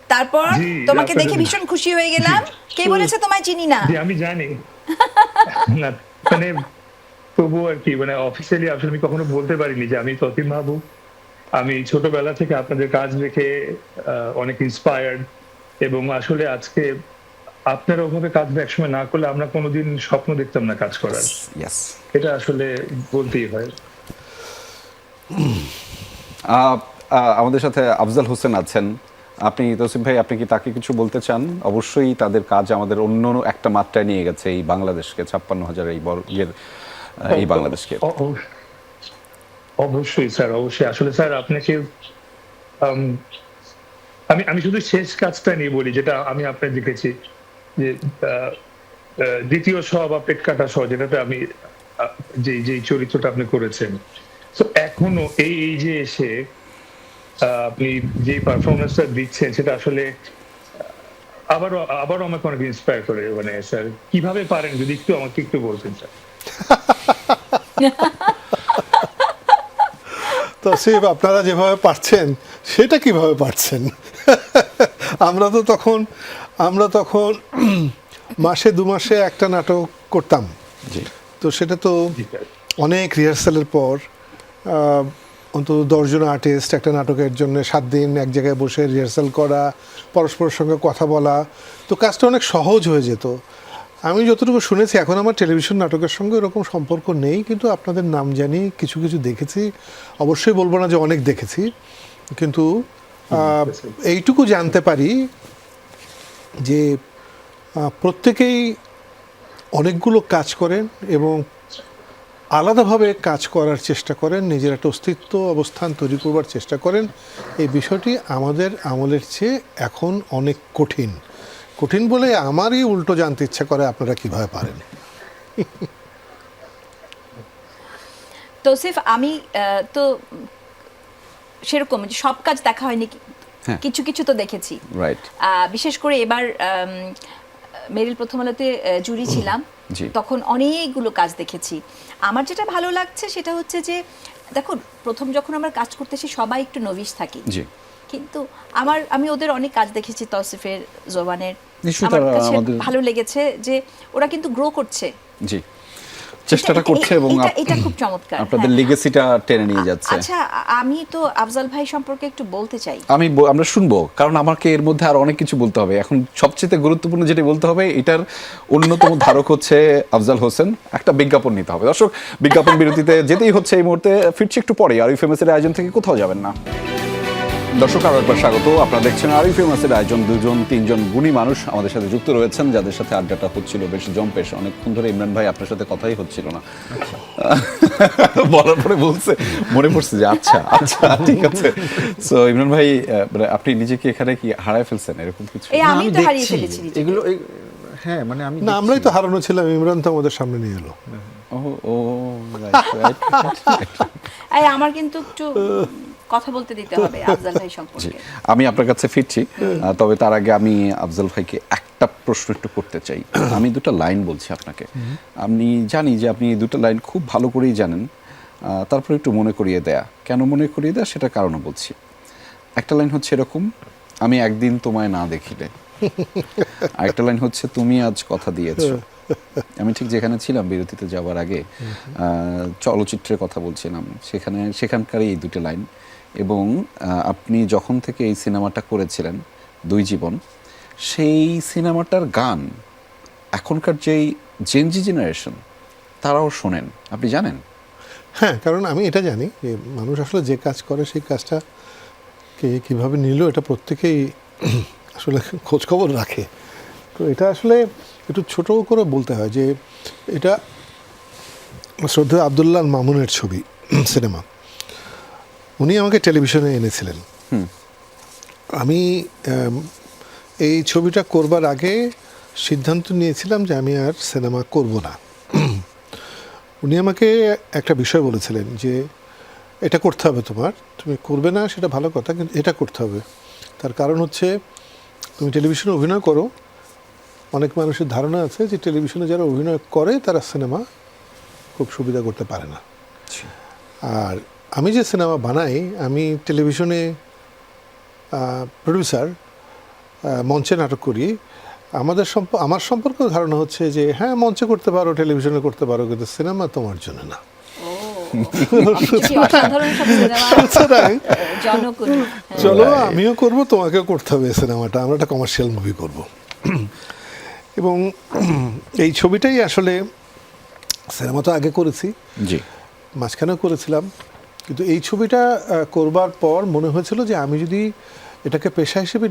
তারপর জি, তোমাকে আপনাদের- দেখে ভীষণ খুশি হয়ে গেলাম। কে বলেছে তোমায় চিনি না? জি, আমি জানি না, মানে তবু আর কি, মানে অফিসিয়ালি আসলে আমি কখনো বলতে পারিনি যে আমি তসিম মাহবুব আমি ছোটবেলা থেকে আপনাদের কাজ দেখে অনেক ইন্সপায়ার্ড, এবং আসলে আজকে আপনারা ওভাবে কাজ একসময় না করলে আমরা কোনোদিন স্বপ্ন দেখতাম না কাজ করার। ইয়েস। এটা আসলে বলতেই হয়। আমাদের সাথে আফজাল হোসেন আছেন। আপনি তৌসিফ ভাই, আপনি কি তাকে কিছু বলতে চান? অবশ্যই তাদের কাজ আমাদের অন্য একটা মাত্রায় নিয়ে গেছে এই বাংলাদেশকে, 56,000 এই বাংলাদেশকে। অবশ্যই স্যার, অবশ্যই। আসলে স্যার আপনাকে আমি শুধু শেষ কাজটা নিয়ে বলি, যেটা আমি আপনার দেখেছি যে দ্বিতীয় সহ বা পেট কাটা সহ, যেটাতে আমি যে চরিত্রটা আপনি করেছেন, তো এখনো এই যে এসে আপনি যে পারফরমেন্সটা দিচ্ছেন, সেটা আসলে আবারও আমাকে অনেক ইন্সপায়ার করে। মানে স্যার কিভাবে পারেন, যদি আমাকে একটু বলতেন স্যার। তো সেভ আপনারা যেভাবে পারছেন সেটা কিভাবে পারছেন? আমরা তখন মাসে 2 মাসে একটা নাটক করতাম। তো সেটা তো অনেক রিহার্সালের পর অন্তত 10 জন আর্টিস্ট একটা নাটকের জন্য 7 দিন এক জায়গায় বসে রিহার্সাল করা, পরস্পরের সঙ্গে কথা বলা, তো কাজটা অনেক সহজ হয়ে যেত। আমি যতটুকু শুনেছি, এখন আমার টেলিভিশন নাটকের সঙ্গে এরকম সম্পর্ক নেই, কিন্তু আপনাদের নাম জানি, কিছু কিছু দেখেছি, অবশ্যই বলবো না যে অনেক দেখেছি, কিন্তু এইটুকু জানতে পারি যে প্রত্যেকেই অনেকগুলো কাজ করেন এবং আলাদাভাবে কাজ করার চেষ্টা করেন, নিজের একটা অস্তিত্ব অবস্থান তৈরি করবার চেষ্টা করেন। এই বিষয়টি আমাদের আমলের চেয়ে এখন অনেক কঠিন বলে আমারই উল্টো জানতে ইচ্ছা করে আপনারা কিভাবে পারেন। তৌসিফ, আমি তো সেরকম যে সব কাজ দেখা হয়নি, কিছু কিছু তো দেখেছি। রাইট। বিশেষ করে এবার মেরিল প্রথম আলোতে জুরি ছিলাম, তখন অনেকগুলো কাজ দেখেছি। আমার যেটা ভালো লাগছে সেটা হচ্ছে যে দেখো, প্রথম যখন আমরা কাজ করতেছি সবাই একটু নভিশ থাকি, কিন্তু আমি ওদের অনেক কাজ দেখেছি, তৌসিফের, জোবানের, আমার কাছে ভালো লেগেছে যে ওরা কিন্তু গ্রো করছে, জি, চেষ্টাটা করছে, এবং এটা খুব চমৎকার, আপনাদের লিগেসিটা টেনে নিয়ে যাচ্ছে। আচ্ছা, আমি তো আফজাল ভাই সম্পর্কে একটু বলতে চাই। আমরা শুনবো, কারণ আমাকে এর মধ্যে আরো অনেক কিছু বলতে হবে। এখন সবচেয়ে গুরুত্বপূর্ণ যেটা বলতে হবে, এটার অন্যতম ধারক হচ্ছে আফজাল হোসেন। একটা বিজ্ঞাপন নিতে হবে। দর্শক, বিজ্ঞাপন বিরতিতে যেতেই হচ্ছে এই মুহূর্তে। ফিরছি একটু পরে। আর ফেমাসের আয়োজন থেকে কোথাও যাবেন না। দর্শক, আরো একবার স্বাগত। আপনারা দেখছেন আর ফেমাসের আয়োজন। 2-3জন গুণী মানুষ আমাদের সাথে যুক্ত রয়েছেন, যাদের সাথে আড্ডাটা হচ্ছিল বেশ জম্পেশ। অনেকক্ষণ ধরে ইমরান ভাই আপনার সাথে কথাই হচ্ছিল না, বলার পরে বলছে, মনে পড়ছে যে আচ্ছা ঠিক আছে। সো ইমরান ভাই, আপনি নিজেকে এখানে কি হারায় ফেলছেন এরকম কিছু? আমি তো হারিয়ে ফেলেছি এগুলো। হ্যাঁ, মানে আমি না, আমরাই তো হারানো ছিলাম, ইমরান তো আমাদের সামনে নিয়ে এলো। আমার কিন্তু একটু কথা বলতে দিতে হবে আফজাল ভাই সম্পর্কে। আমি আপনার কাছে ফিরছি, তবে তার আগে আমি আফজাল ভাইকে একটা প্রশ্ন একটু করতে চাই। আমি 2টা লাইন বলছি আপনাকে, আমি জানি যে আপনি 2টা লাইন খুব ভালো করেই জানেন, তারপর একটু মনে করিয়ে দেয়া। কেন মনে করিয়ে দেয়া সেটা কারণও বলছি। একটা লাইন হচ্ছে এরকম, আমি একদিন তোমায় না দেখিলে। আরেকটা লাইন হচ্ছে, তুমি আজ কথা দিয়েছো। আমি ঠিক যেখানে ছিলাম বিরতিতে যাওয়ার আগে চলচ্চিত্রের কথা বলছিলাম, সেখানকার এই 2টা লাইন। এবং আপনি যখন থেকে এই সিনেমাটা করেছিলেন 2 জীবন, সেই সিনেমাটার গান এখনকার যেই জেনজি জেনারেশন তারাও শোনেন, আপনি জানেন? হ্যাঁ, কারণ আমি এটা জানি যে মানুষ আসলে যে কাজ করে সেই কাজটা কে কীভাবে নিল, এটা প্রত্যেকেই আসলে খোঁজখবর রাখে। তো এটা আসলে একটু ছোট করে বলতে হয় যে এটা শ্রদ্ধেয় আব্দুল্লাহ মামুনের ছবি, সিনেমা। উনি আমাকে টেলিভিশনে এনেছিলেন। আমি এই ছবিটা করবার আগে সিদ্ধান্ত নিয়েছিলাম যে আমি আর সিনেমা করব না। উনি আমাকে একটা বিষয় বলেছিলেন যে এটা করতে হবে, তুমি করবে না সেটা ভালো কথা, কিন্তু এটা করতে হবে। তার কারণ হচ্ছে তুমি টেলিভিশনে অভিনয় করো, অনেক মানুষের ধারণা আছে যে টেলিভিশনে যারা অভিনয় করে তারা সিনেমা খুব সুবিধা করতে পারে না। আর আমি যে সিনেমা বানাই, আমি টেলিভিশনে প্রডিউসার, মঞ্চে নাটক করি। আমার সম্পর্কেও ধারণা হচ্ছে যে হ্যাঁ, মঞ্চে করতে পারো, টেলিভিশনে করতে পারো, কিন্তু সিনেমা তোমার জন্য না। কি অসাধারণ সব সিনেমা, সুতরাং জনকনী। চলো আমিও করব, তোমাকেও করতে হবে এই সিনেমাটা, আমরা একটা কমার্শিয়াল মুভি করব। এবং এই ছবিটাই আসলে, সিনেমা তো আগে করেছি, জি মাঝখানেও করেছিলাম, কিন্তু এই ছবিটা করবার পর মনে হয়েছিল যে আমি যদি এটাকে পেশা হিসেবে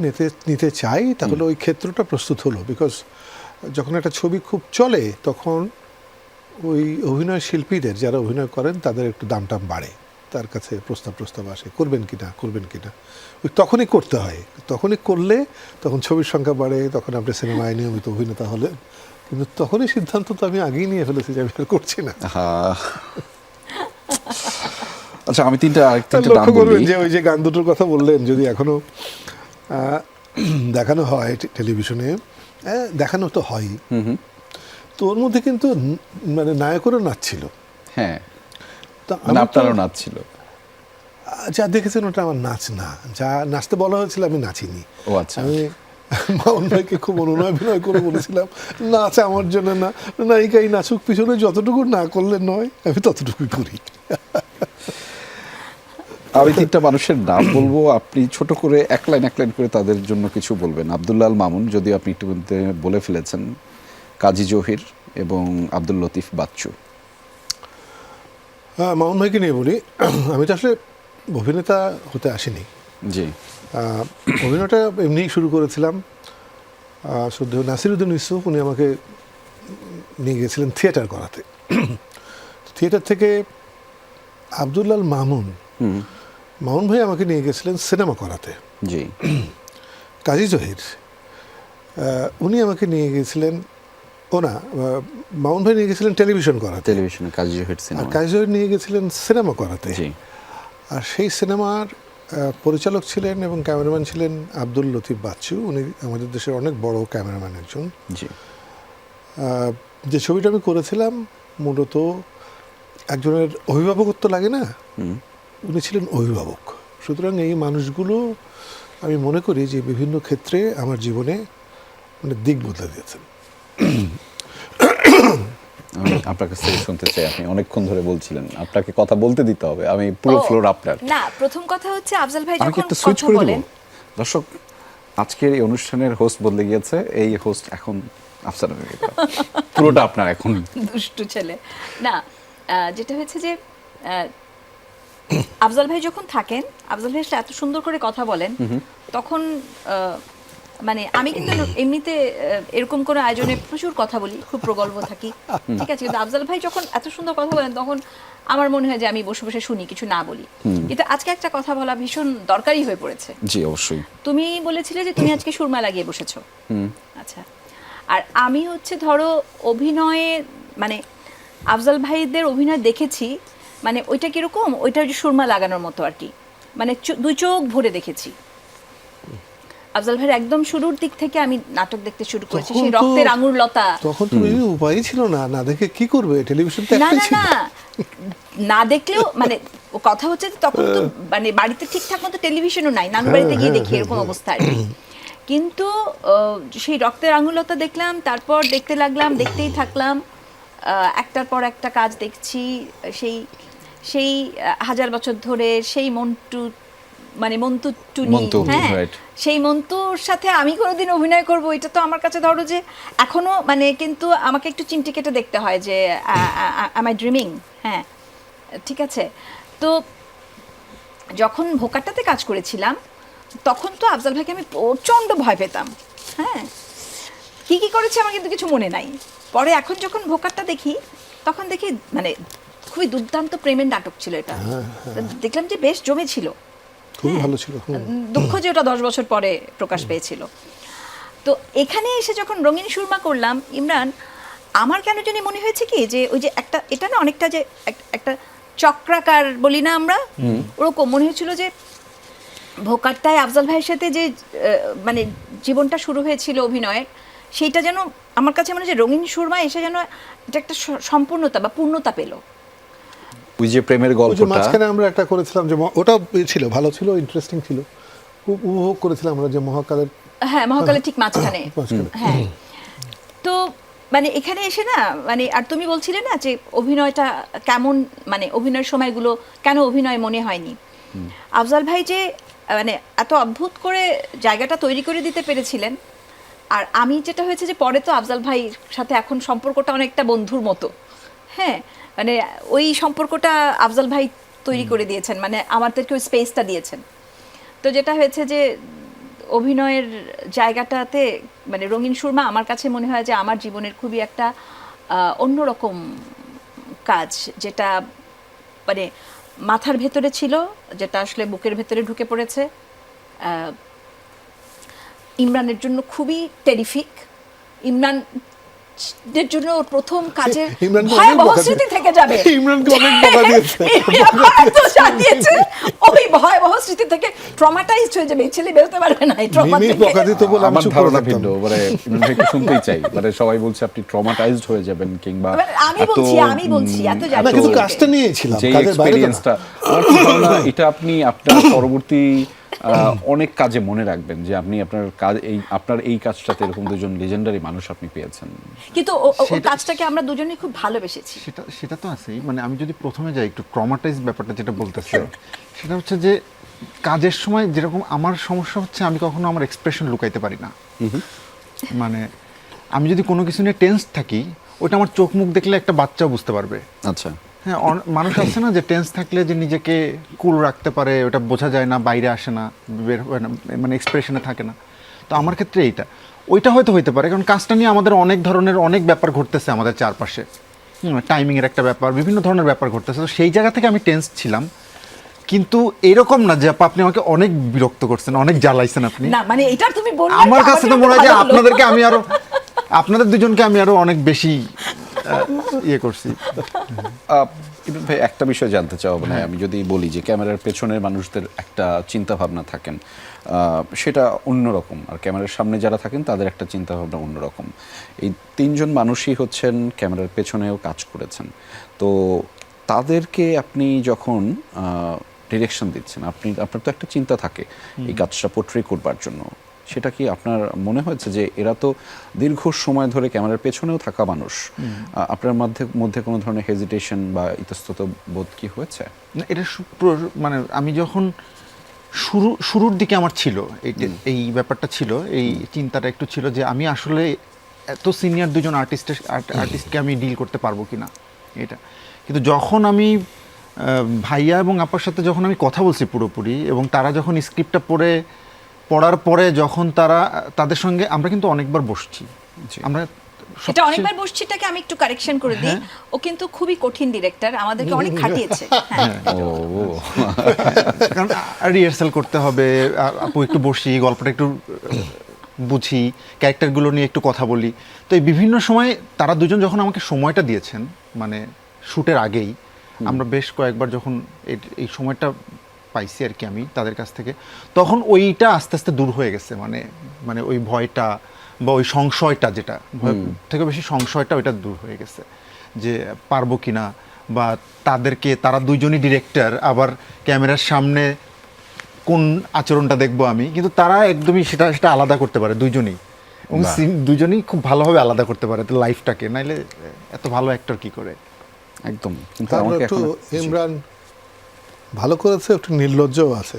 নিতে চাই তাহলে ওই ক্ষেত্রটা প্রস্তুত হলো। বিকজ যখন একটা ছবি খুব চলে তখন ওই অভিনয় শিল্পীদের যারা অভিনয় করেন তাদের একটু দাম টাম বাড়ে, তার কাছে প্রস্তাব আসে করবেন কিনা ওই তখনই করতে হয়, তখনই করলে তখন ছবির সংখ্যা বাড়ে, তখন আপনি সিনেমায় নিয়মিত অভিনেতা হলে। কিন্তু তখনই সিদ্ধান্ত তো আমি আগেই নিয়ে ফেলেছি যে আমি আর করছি না। আচ্ছা, আমি তিনটা লক্ষ্য নাম করবেন বলি। যে ওই যে গান দুটোর কথা বললেন, যদি এখনো দেখানো হয় টেলিভিশনে, দেখানো তো হয়, তো ওর মধ্যে কিন্তু মানে নায়কেরও নাচছিল। হ্যাঁ, তো মানে আমার তো- আপনারও নাচ ছিল। যা দেখেছেন ওটা আমার নাচ না, যা নাচতে বলা হয়েছিল আমি নাচিনি। ও আচ্ছা। আমি মামুন ভাইকে খুব অভিনয় করে বলেছিলাম নাচ আমার জন্য না, নায়িকাই নাচুক, পিছনে যতটুকু না করলে নয়, আমি ততটুকুই করি। আমি তিনটা মানুষের নাম বলবো, আপনি ছোট করে এক লাইন করে তাদের জন্য কিছু বলবেন। আব্দুল্লাহ আল মামুন, যদিও আপনি একটু বলে ফেলেছেন, কাজী জহির এবং আব্দুল লতিফ বাচ্চু। মামুন ভাইকে নিয়ে বলি, আমি তো আসলে অভিনেতা হতে আসিনি, জি অভিনয়টা এমনিই শুরু করেছিলাম। শুধু নাসিরুদ্দিন ইউসুফ উনি আমাকে নিয়ে গেছিলেন থিয়েটার করাতে। থিয়েটার থেকে আব্দুল্লাহ আল মামুন ভাই আমাকে নিয়ে গেছিলেন সিনেমা করাতে। জি কাজী জহির উনি আমাকে নিয়ে গেছিলেন, মামুন ভাই নিয়ে গেছিলেন টেলিভিশন করাতে, টেলিভিশনে কাজী জহির আর সিনেমা। কাজী জহির নিয়ে গেছিলেন সিনেমা করাতে। জি আর সেই সিনেমার পরিচালক ছিলেন এবং ক্যামেরাম্যান ছিলেন আব্দুল লতিফ বাচ্চু। উনি আমাদের দেশের অনেক বড় ক্যামেরাম্যান একজন। জি যে ছবিটা আমি করেছিলাম মূলত একজনের অভিভাবকত্ব লাগে না, উনি ছিলেন অভিভাবক। সুতরাং এই মানুষগুলো আমি মনে করি যে বিভিন্ন ক্ষেত্রে আমার জীবনে মানে দিক বদলে দিয়েছেন। আমি আপনার কাছ থেকে শুনতে চাই, আপনি অনেকক্ষণ ধরে বলছিলেন, আপনাকে কথা বলতে দিতে হবে, আমি পুরো ফ্লোর আপনার। না, প্রথম কথা হচ্ছে আফজাল ভাই আমি কি যখন একটু সুইচ কথা করে বলেন, দেবো? দর্শক, আজকের এই অনুষ্ঠানের হোস্ট বদলে গিয়েছে, এই হোস্ট এখন আফসানা বেগম। পুরোটা আপনার এখন। দুষ্টু ছেলে। না, যেটা হয়েছে যে আফজাল ভাই যখন থাকেন, আফজাল ভাই এত সুন্দর করে কথা বলেন, তখন মানে আমি কিন্তু এমনিতে এরকম কোনো আয়োজনে প্রচুর কথা বলি, খুব প্রগল্ভ থাকি, ঠিক আছে, কিন্তু আফজাল ভাই যখন এত সুন্দর কথা বলেন তখন আমার মনে হয় যে আমি বসে বসে শুনি, কিছু না বলি। কিন্তু আজকে একটা কথা বলা ভীষণ দরকারি হয়ে পড়েছে। জি অবশ্যই। তুমি বলেছিলে যে তুমি আজকে সুরমা লাগিয়ে বসেছো, আচ্ছা, আর আমি হচ্ছে ধরো অভিনয়ে মানে আফজাল ভাইদের অভিনয় দেখেছি, মানে ওইটা কিরকম, ওইটা যে সুরমা লাগানোর মতো আর কি, মানে দুই চোখ ভরে দেখেছি। আফজাল ভাইয়ের একদম শুরুর দিক থেকে আমি নাটক দেখতে শুরু করেছি, সেই রক্তের আঙুর লতা। তখন তো এই উপায়ই ছিল না, না দেখে কি করবে, টেলিভিশন তো না একটাই না ছিল। না, না দেখলেও মানে ও কথা হচ্ছে যে তখন তো মানে বাড়িতে ঠিকঠাক মতো টেলিভিশনও নাই, নানু বাড়িতে গিয়ে দেখি এরকম অবস্থা আর কি। কিন্তু সেই রক্তের আঙুলতা দেখলাম, তারপর দেখতে লাগলাম, দেখতেই থাকলাম, একটার পর একটা কাজ দেখছি, সেই সেই হাজার বছর ধরে সেই মন্টু মানে মন্টু টুনি, মন্টু, হ্যাঁ, right. সেই মন্টুর সাথে আমি কোনোদিন অভিনয় করব, এটা তো আমার কাছে ধরো যে এখনো মানে, কিন্তু আমাকে একটু চিমটি কেটে দেখতে হয় যে am I dreaming, হ্যাঁ ঠিক আছে। তো যখন ভোকারটাতে কাজ করেছিলাম তখন তো আফজাল ভাইকে আমি প্রচণ্ড ভয় পেতাম, হ্যাঁ, কি কি করেছে আমার কিন্তু কিছু মনে নাই। পরে এখন যখন ভোকারটা দেখি তখন দেখি মানে খুবই দুর্দান্ত প্রেমের নাটক ছিল এটা, দেখলাম যে বেশ জমেছিল, খুবই ভালো ছিল। দুঃখ যে ওটা 10 বছর পরে প্রকাশ পেয়েছিল। তো এখানে এসে যখন রঙিন সুরমা করলাম ইমরান, আমার কেন জানি মনে হয়েছে কি যে ওই যে একটা, এটা না অনেকটা যে একটা চক্রাকার বলি না আমরা, ওরকম মনে হয়েছিল যে ভোকারটায় আফজাল ভাইয়ের সাথে যে মানে জীবনটা শুরু হয়েছিল অভিনয়ের, সেইটা যেন আমার কাছে মনে হয় যে রঙিন সুরমা এসে যেন এটা একটা সম্পূর্ণতা বা পূর্ণতা পেল। ওই যে প্রেমের ওই যে গল্পটা, মাঝখানে আমরা একটা করেছিলাম যে ওটা ছিল, ভালো ছিল, ইন্টারেস্টিং ছিল, খুব উপভোগ করেছিলাম আমরা, যে মহাকালের হ্যাঁ, মহাকালের ঠিক মাঝখানে, মাঝখানে। হ্যাঁ। তো মানে এখানে এসে না মানে আর তুমি বলছিলে না যে অভিনয়টা কেমন, মানে অভিনয়ের সময়গুলো কেন অভিনয় মনে হয়নি। আফজাল ভাই যে মানে এত অদ্ভুত করে জায়গাটা তৈরি করে দিতে পেরেছিলেন। আর আমি যেটা হয়েছে যে পরে তো আফজাল ভাইয়ের সাথে এখন সম্পর্কটা অনেকটা বন্ধুর মতো, হ্যাঁ, মানে ওই সম্পর্কটা আফজাল ভাই তৈরি করে দিয়েছেন, মানে আমাদেরকে ওই স্পেসটা দিয়েছেন। তো যেটা হয়েছে যে অভিনয়ের জায়গাটাতে মানে রঙিন সুরমা আমার কাছে মনে হয় যে আমার জীবনের খুবই একটা অন্যরকম কাজ, যেটা মানে মাথার ভেতরে ছিল, যেটা আসলে বুকের ভেতরে ঢুকে পড়েছে। ইমরানের জন্য খুবই টেরিফিক। ইমরানের জন্য ওর প্রথম কাজের ইমরানকে অনেক ভয়াবহ বকা স্মৃতি দিয়ে- থেকে যাবে। ইমরানকে অনেক বকা দিয়েছে। এত জানিয়েছে, ওই ভয়াবহ স্মৃতি থেকে ট্রমাটাইজড হয়ে যাবে, এই ছেলে বেরোতে পারবে না এই ট্রমা মিমি থেকে। বকা দিত বলে আমি আমার চুপ করে ধারণা থাকতাম। ভিন্ন, মানে ইমরান ভাইকে শুনতেই চাই, মানে সবাই বলছে আপনি ট্রমাটাইজড হয়ে যাবেন কিংবা এবার আমি বলছি, এত না, কিন্তু কাজটা নিয়েছিলাম, যে কাজের বাইরে তো না। এক্সপেরিয়েন্সটা, আমার কি ধারণা এটা আপনি আপনার পরবর্তী অনেক কাজে মনে রাখবেন যে আপনি আপনার কাজ আপনার এই কাজটাতে এরকম দুজন লেজেন্ডারি মানুষ আপনি পেয়েছেন। কিন্তু ওর কাজটাকে আমরা দুজনেই খুব ভালোবেসেছি। সেটা তো আছেই। মানে আমি যদি প্রথমে যাই একটু ট্রমাটাইজ ব্যাপারটা যেটা বলতেছে, সেটা হচ্ছে যে কাজের সময় যেরকম আমার সমস্যা হচ্ছে আমি কখনো আমার এক্সপ্রেশন লুকাইতে পারি না। মানে আমি যদি কোনো কিছু নিয়ে টেন্স থাকি, ওটা আমার চোখ মুখ দেখলে একটা বাচ্চাও বুঝতে পারবে। আচ্ছা, হ্যাঁ, মানুষ আছে না যে টেন্স থাকলে যে নিজেকে কুল রাখতে পারে, ওটা বোঝা যায় না, বাইরে আসে না, বের হয় না, মানে এক্সপ্রেশনে থাকে না। তো আমার ক্ষেত্রে এইটা ওইটা হয়তো হইতে পারে, কারণ কাজটা নিয়ে আমাদের অনেক ধরনের অনেক ব্যাপার ঘটতেছে আমাদের চারপাশে। টাইমিংয়ের একটা ব্যাপার, বিভিন্ন ধরনের ব্যাপার ঘটতেছে। তো সেই জায়গা থেকে আমি টেন্স ছিলাম, কিন্তু এরকম না যে আপনি আমাকে অনেক বিরক্ত করছেন, অনেক জ্বালাইছেন আপনি। না মানে এটা তুমি বললে আমার তো কাছে তো আমারও মনে হয় যে ভালো হলো। আপনাদের দুজনকে আমি আরো অনেক বেশি ইয়ে করছি। ইমরান ভাই একটা বিষয় জানতে চাও, মানে আমি যদি বলি যে ক্যামেরার পেছনের মানুষদের একটা চিন্তা ভাবনা থাকেন, সেটা অন্যরকম, আর ক্যামেরার সামনে যারা থাকেন তাদের একটা চিন্তা ভাবনা অন্যরকম। এই তিনজন মানুষই হচ্ছেন ক্যামেরার পেছনেও কাজ করেছেন। তো তাদেরকে আপনি যখন ডিরেকশন দিচ্ছেন, আপনার তো একটা চিন্তা থাকে এই কাজটা পোট্রে করবার জন্য, সেটা কি আপনার মনে হয়েছে যে এরা তো দীর্ঘ সময় ধরে ক্যামেরার পেছনেও থাকা মানুষ, আপনার মধ্যে কোনো ধরনের হেজিটেশন বা ইতস্তত বোধ কি হয়েছে? না, এটা মানে আমি যখন শুরুর দিকে আমার ছিল এই ব্যাপারটা ছিল, এই চিন্তাটা একটু ছিল যে আমি আসলে এত সিনিয়র দুজন আর্টিস্টকে আমি ডিল করতে পারবো কিনা এটা। কিন্তু যখন আমি ভাইয়া এবং আপার সাথে যখন আমি কথা বলছি পুরোপুরি, এবং তারা যখন স্ক্রিপ্টটা পড়ার পরে যখন তাদের সঙ্গে আমরা কিন্তু অনেকবার বসছি, আমরা এটা অনেকবার বসছিটাকে আমি একটু কারেকশন করে দিই, ও কিন্তু খুবই কঠিন ডিরেক্টর, আমাদেরকে অনেক খাটিয়েছে। হ্যাঁ, কারণ রিহার্সাল করতে হবে, আপু একটু বসি, গল্পটা একটু বুঝি, ক্যারেক্টারগুলো নিয়ে একটু কথা বলি। তো এই বিভিন্ন সময় তারা দুজন যখন আমাকে সময়টা দিয়েছেন, মানে শ্যুটের আগেই আমরা বেশ কয়েকবার যখন এই সময়টা পাইছি আর কি আমি তাদের কাছ থেকে, তখন ওইটা আস্তে আস্তে দূর হয়ে গেছে। মানে ওই ভয়টা বা ওই সংশয়টা, যেটা ভয় থেকে বেশি সংশয়টা, ওইটা দূর হয়ে গেছে যে পারবো কিনা, বা তারা দুইজনই ডিরেক্টর, আবার ক্যামেরার সামনে কোন আচরণটা দেখবো আমি, কিন্তু তারা একদমই সেটা আলাদা করতে পারে দুইজনই, এবং দুজনই খুব ভালোভাবে আলাদা করতে পারে লাইফটাকে, নাইলে এত ভালো অ্যাক্টর কি করে। একদম। কিন্তু তারপর আমাকে একটু ইমরান ভালো করেছে, একটু নির্লজ্জও আছে।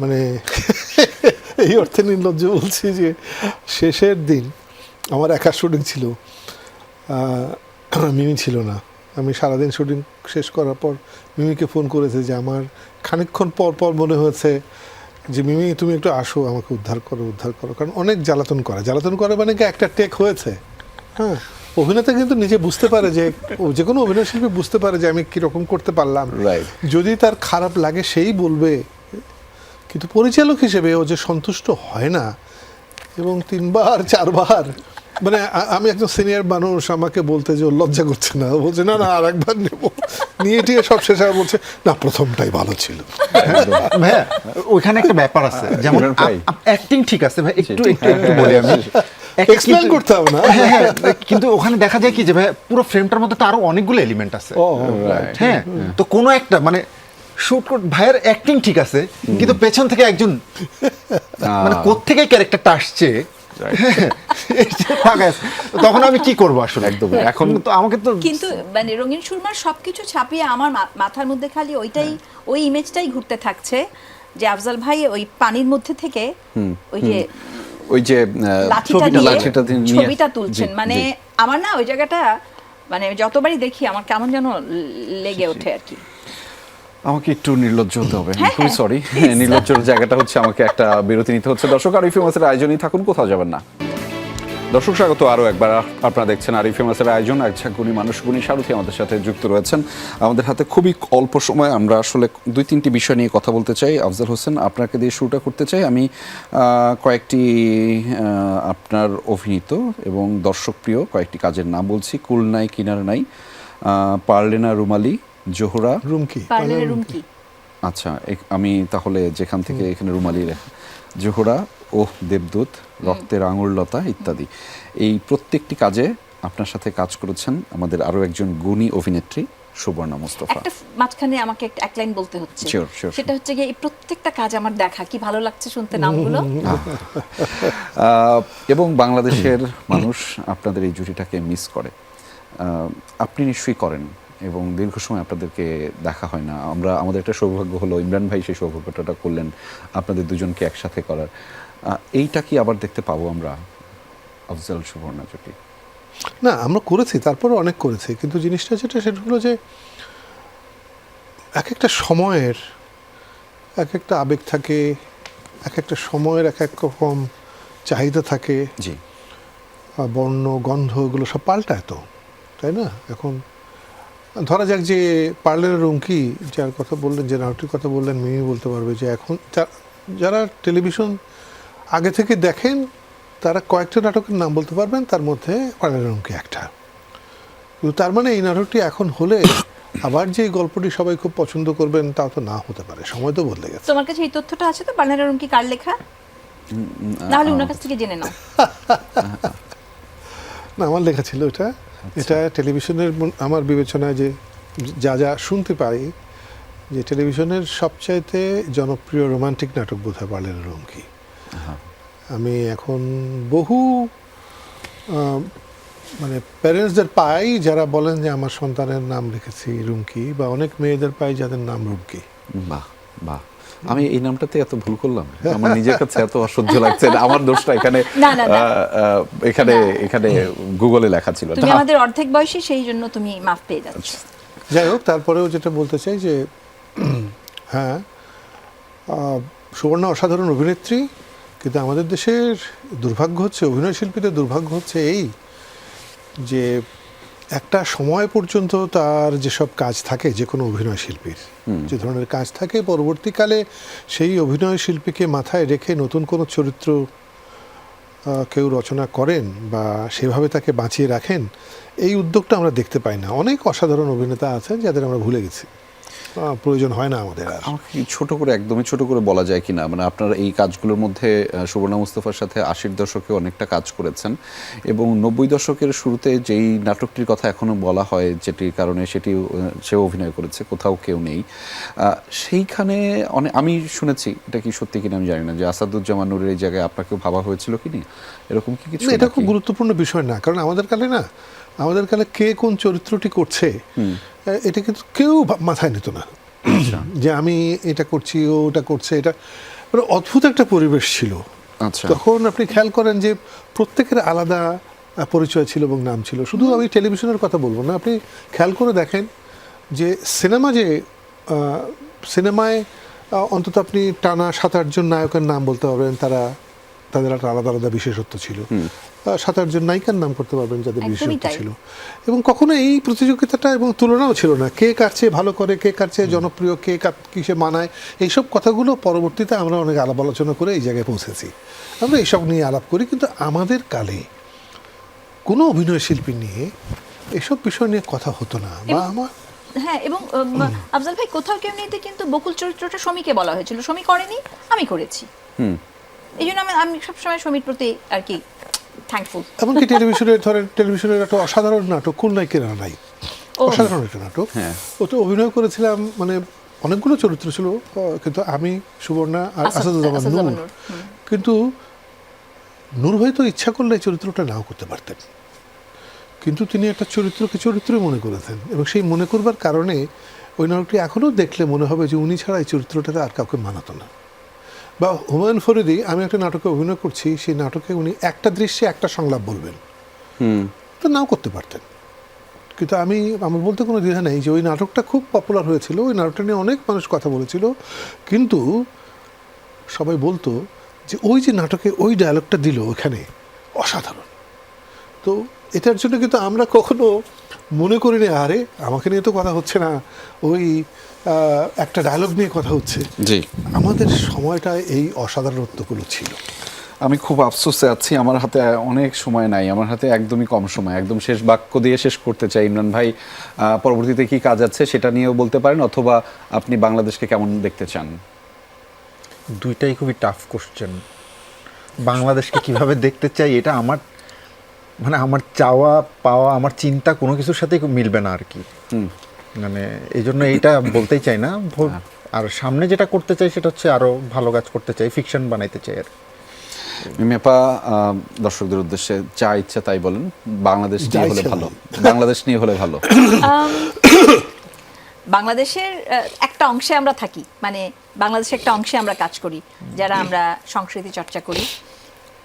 মানে এই অর্থে নির্লজ্জ বলছি যে শেষের দিন আমার একা শুটিং ছিল, মিমি ছিল না। আমি সারাদিন শুটিং শেষ করার পর মিমিকে ফোন করেছে যে আমার খানিকক্ষণ পর পর মনে হয়েছে যে মিমি তুমি একটু আসো, আমাকে উদ্ধার করো, কারণ অনেক জ্বালাতন করে মানে কি একটা টেক হয়েছে। হ্যাঁ, অভিনেতা কিন্তু নিজে বুঝতে পারে যে কোনো অভিনয় শিল্পী বুঝতে পারে যে আমি কীরকম করতে পারলাম, যদি তার খারাপ লাগে সেই বলবে, কিন্তু পরিচালক হিসেবে ও যে সন্তুষ্ট হয় না, এবং 3বার 4বার মানে আমি একজন সিনিয়র মানুষ, আমাকে বলতে যে ও লজ্জা করছে না, ও বলছে না আর একবার নেবো, নিয়ে টিয়ে সব শেষ আর বলছে না প্রথমটাই ভালো ছিল। ভাইয়া ওইখানে একটা ব্যাপার আছে, যেমন অ্যাক্টিং ঠিক আছে ভাই, একটু বলি আমি, এক্সপ্লেইন করতে হবে না। হ্যাঁ, কিন্তু ওখানে দেখা যায় কি যে ভাই পুরো ফ্রেমটার মধ্যে তো আরো অনেকগুলো এলিমেন্ট আছে। হ্যাঁ, তো কোনো একটা মানে শুট ভাইয়ের অ্যাক্টিং ঠিক আছে, কিন্তু পেছন থেকে একজন মানে কোত্থেকে ক্যারেক্টারটা আসছে তখন আমি কি করবো আসলে? একদম এখন তো আমাকে তো কিন্তু মানে রঙিন সুরমার সবকিছু ছাপিয়ে আমার মাথার মধ্যে খালি ওই ইমেজটাই ঘুরতে থাকছে যে আফজাল ভাই ওই পানির মধ্যে থেকে ওই যে লাঠিটা দিয়ে ছবিটা তুলছেন, মানে আমার না ওই জায়গাটা মানে যতবারই দেখি আমার কেমন যেন লেগে ওঠে আর কি। আমাকে একটু নির্লজ্জ হতে হবে, খুবই সরি, নির্লজ্জের জায়গাটা হচ্ছে আমাকে একটা বিরতি নিতে হচ্ছে। দর্শক, আরিফ ফেমাসের আয়োজনই থাকুন, কোথাও যাবেন না। দর্শক স্বাগত আরও একবার, আপনারা দেখছেন আরিফ ফেমাসের আয়োজন। এক গুণী মানুষ, গুণী সারথী আমাদের সাথে যুক্ত রয়েছেন। আমাদের হাতে খুবই অল্প সময়, আমরা আসলে 2-3টি বিষয় নিয়ে কথা বলতে চাই। আফজাল হোসেন, আপনাকে দিয়ে শুরুটা করতে চাই। আমি কয়েকটি আপনার অভিনীত এবং দর্শকপ্রিয় কয়েকটি কাজের নাম বলছি। কুল নাই কিনার নাই, পারলেনা রুমালি, জোহরা, রুমকি। আচ্ছা, আমি তাহলে যেখান থেকে এখানে রুমালি রেখা, জোহরা, ওহ দেবদূত, রক্তের আঙুরলতা ইত্যাদি, এই প্রত্যেকটি কাজে আপনার সাথে কাজ করেছেন আমাদের আরো একজন গুণী অভিনেত্রী সুবর্ণা মুস্তফা। একটা মাঝখানে আমাকে এক লাইন বলতে হচ্ছে, সেটা হচ্ছে যে এই প্রত্যেকটা কাজ আমার দেখা, কি ভালো লাগছে শুনতে নামগুলো। এবং বাংলাদেশের মানুষ আপনাদের এই জুটিটাকে মিস করে, আপনি নিশ্চয়ই করেন, এবং দীর্ঘ সময় আপনাদেরকে দেখা হয় না। আমাদের একটা সৌভাগ্য হলো, ইমরান ভাই সেই সৌভাগ্যটা করলেন আপনাদের দুজনকে একসাথে করার। এইটা কি আবার দেখতে পাবো আমরা, আফজাল সুবর্ণা জুটি? না, আমরা করেছি, তারপরে অনেক করেছি, কিন্তু জিনিসটা যেটা সেটা হলো যে এক একটা সময়ের এক একটা আবেগ থাকে, এক একটা সময়ের এক এক রকম চাহিদা থাকে, জি, বর্ণ গন্ধ এগুলো সব পাল্টায় তো, তাই না? এখন ধরা যাক যে পার্লের রুমকি, যার কথা বললেন, যে নাটকটির কথা বললেন, মিমি বলতে পারবে যে এখন যারা টেলিভিশন আগে থেকে দেখেন তারা কয়েকটা নাটকের নাম বলতে পারবেন, তার মধ্যে পার্লের রুমকি একটা। কিন্তু তার মানে এই নাটকটি এখন হলে আবার যে গল্পটি সবাই খুব পছন্দ করবেন তা তো না হতে পারে, সময় তো বদলে গেছে। তোমার কাছে এই তথ্যটা আছে তো, পার্লের রুমকি কার লেখা? নাহলে ওনার কাছ থেকে জেনে নাও। না, আমার লেখা ছিল এটা। এটা টেলিভিশনের আমার বিবেচনায় যে যা যা শুনতে পারি, যে টেলিভিশনের সবচাইতে জনপ্রিয় রোমান্টিক নাটক বোধহয় পার্লের রুমকি। আমি এখন বহু মানে প্যারেন্টসদের পাই যারা বলেন যে আমার সন্তানের নাম লিখেছি রুমকি, বা অনেক মেয়েদের পাই যাদের নাম রুমকি। বাহ বাহ, আমি এই নামটাতে এত ভুল করলাম, আমার নিজের কাছে এত অসহ্য লাগছে। আমার দোষটা এখানে এখানে এখানে গুগলে লেখা ছিল। তুমি আমাদের অর্ধেক বয়সী, সেই জন্য তুমি মাফ পেয়ে যাচ্ছ। যাই হোক, তারপরেও যেটা বলতে চাই যে হ্যাঁ, সুবর্ণা অসাধারণ অভিনেত্রী, কিন্তু আমাদের দেশের দুর্ভাগ্য হচ্ছে, অভিনয় শিল্পীদের দুর্ভাগ্য হচ্ছে এই যে একটা সময় পর্যন্ত তার যেসব কাজ থাকে, যে কোনো অভিনয় শিল্পীর যে ধরনের কাজ থাকে, পরবর্তীকালে সেই অভিনয় শিল্পীকে মাথায় রেখে নতুন কোনো চরিত্র কেউ রচনা করেন বা সেভাবে তাকে বাঁচিয়ে রাখেন, এই উদ্যোগটা আমরা দেখতে পাই না। অনেক অসাধারণ অভিনেতা আছেন যাদের আমরা ভুলে গেছি, প্রয়োজন হয় না আমাদের। আর আমাকে ছোট করে, একদমই ছোট করে বলা যায় কিনা, মানে আপনার এই কাজগুলোর মধ্যে সুবর্ণা মুস্তফার সাথে 80-র দশকে অনেকটা কাজ করেছেন, এবং 90 দশকের শুরুতে যেই নাটকটির কথা এখনো বলা হয়, যেটির কারণে সে অভিনয় করেছে, কোথাও কেউ নেই, সেইখানে আমি শুনেছি, এটা কি সত্যি কিনা আমি জানি না, যে আসাদুজ্জামান নূরের এই জায়গায় আপনাকেও ভাবা হয়েছিল কি না, এরকম কি কিছু? এটা খুব গুরুত্বপূর্ণ বিষয় না, কারণ আমাদের কালে কে কোন চরিত্রটি করছে এটা কিন্তু কেউ মাথায় নিত না, যে আমি এটা করছি, ও ওটা করছে। এটা মানে অদ্ভুত একটা পরিবেশ ছিল তখন। আপনি খেয়াল করেন যে প্রত্যেকের আলাদা পরিচয় ছিল এবং নাম ছিল। শুধু আমি টেলিভিশনের কথা বলবো না, আপনি খেয়াল করে দেখেন যে সিনেমায় অন্তত আপনি টানা 7-8 জন নায়কের নাম বলতে পারবেন, তাদের একটা আলাদা আলাদা বিশেষত্ব ছিল। 7-8 জন নায়িকার নাম করতে পারবেন যাদের বিশেষত্ব ছিল। এবং কখনো এই প্রতিযোগিতাটা এবং তুলনাও ছিল না, কে কার চেয়ে ভালো করে, কে কার চেয়ে জনপ্রিয়, কে কিসে মানায়, এইসব কথাগুলো পরবর্তীতে আমরা অনেক আলাপ আলোচনা করে এই জায়গায় পৌঁছেছি। আমরা এইসব নিয়ে আলাপ করি, কিন্তু আমাদের কালে কোনো অভিনয় শিল্পী নিয়ে এইসব বিষয় নিয়ে কথা হতো না। বা হ্যাঁ, এবং আফজাল ভাই কোথাও কেউ নেইতে কিন্তু বকুল চরিত্রটা সমীকে বলা হয়েছিল, সমী করেনি, আমি করেছি। এই জন্য আমি সবসময় সমীর প্রতি আর কি থ্যাঙ্কফুল। এমনকি টেলিভিশনের একটা অসাধারণ নাটক কুল নাই কিনার নাই, অসাধারণ একটা নাটক, ওতে অভিনয় করেছিলাম। মানে অনেকগুলো চরিত্র ছিল, কিন্তু আমি, সুবর্ণা আর আসাদুজ্জামান নূর। কিন্তু নূর ভাই তো ইচ্ছা করলে এই চরিত্রটা নাও করতে পারতেন, কিন্তু তিনি একটা চরিত্রকে চরিত্রই মনে করেছেন, এবং সেই মনে করবার কারণে ওই নাটকটি এখনও দেখলে মনে হবে যে উনি ছাড়া এই চরিত্রটাকে আর কাউকে মানাতো না। বা হুমায়ুন ফরিদি, আমি একটা নাটকে অভিনয় করছি, সেই নাটকে উনি একটা দৃশ্যে একটা সংলাপ বলবেন, তো নাও করতে পারতেন, কিন্তু আমার বলতে কোনো দ্বিধা নেই যে ওই নাটকটা খুব পপুলার হয়েছিল, ওই নাটকটা নিয়ে অনেক মানুষ কথা বলেছিল, কিন্তু সবাই বলতো যে ওই যে নাটকে ওই ডায়লগটা দিল ওখানে অসাধারণ। তো এটার জন্য কিন্তু আমরা কখনো মনে করিনি আরে আমাকে নিয়ে তো কথা হচ্ছে না, ওই একটা ডায়লগ নিয়ে কথা হচ্ছে। জি, আমাদের সময়টা এই অসাধারণত্বগুলো ছিল। আমি খুব আফসোসে আছি, আমার হাতে অনেক সময় নাই, আমার হাতে একদমই কম সময়। একদম শেষ বাক্য দিয়ে শেষ করতে চাই। ইমরান ভাই, পরবর্তীতে কি কাজ আছে সেটা নিয়েও বলতে পারেন, অথবা আপনি বাংলাদেশকে কেমন দেখতে চান? দুইটাই খুবই টাফ কোশ্চেন। বাংলাদেশকে কিভাবে দেখতে চাই, এটা আমার মানে আমার চাওয়া পাওয়া, আমার চিন্তা কোনো কিছুর সাথেই মিলবে না আর কি। মানে এই জন্য এইটা বলতেই চাই না। আর সামনে যেটা করতে চাই সেটা হচ্ছে আরো ভালো কাজ করতে চাই, ফিকশন বানাইতে চাই আর কি। মেপা, দর্শকদের উদ্দেশ্যে যা ইচ্ছা তাই বলেন, বাংলাদেশ নিয়ে হলে ভালো, বাংলাদেশ নিয়ে হলে ভালো। বাংলাদেশের একটা অংশে আমরা থাকি, মানে বাংলাদেশের একটা অংশে আমরা কাজ করি যারা আমরা সংস্কৃতি চর্চা করি।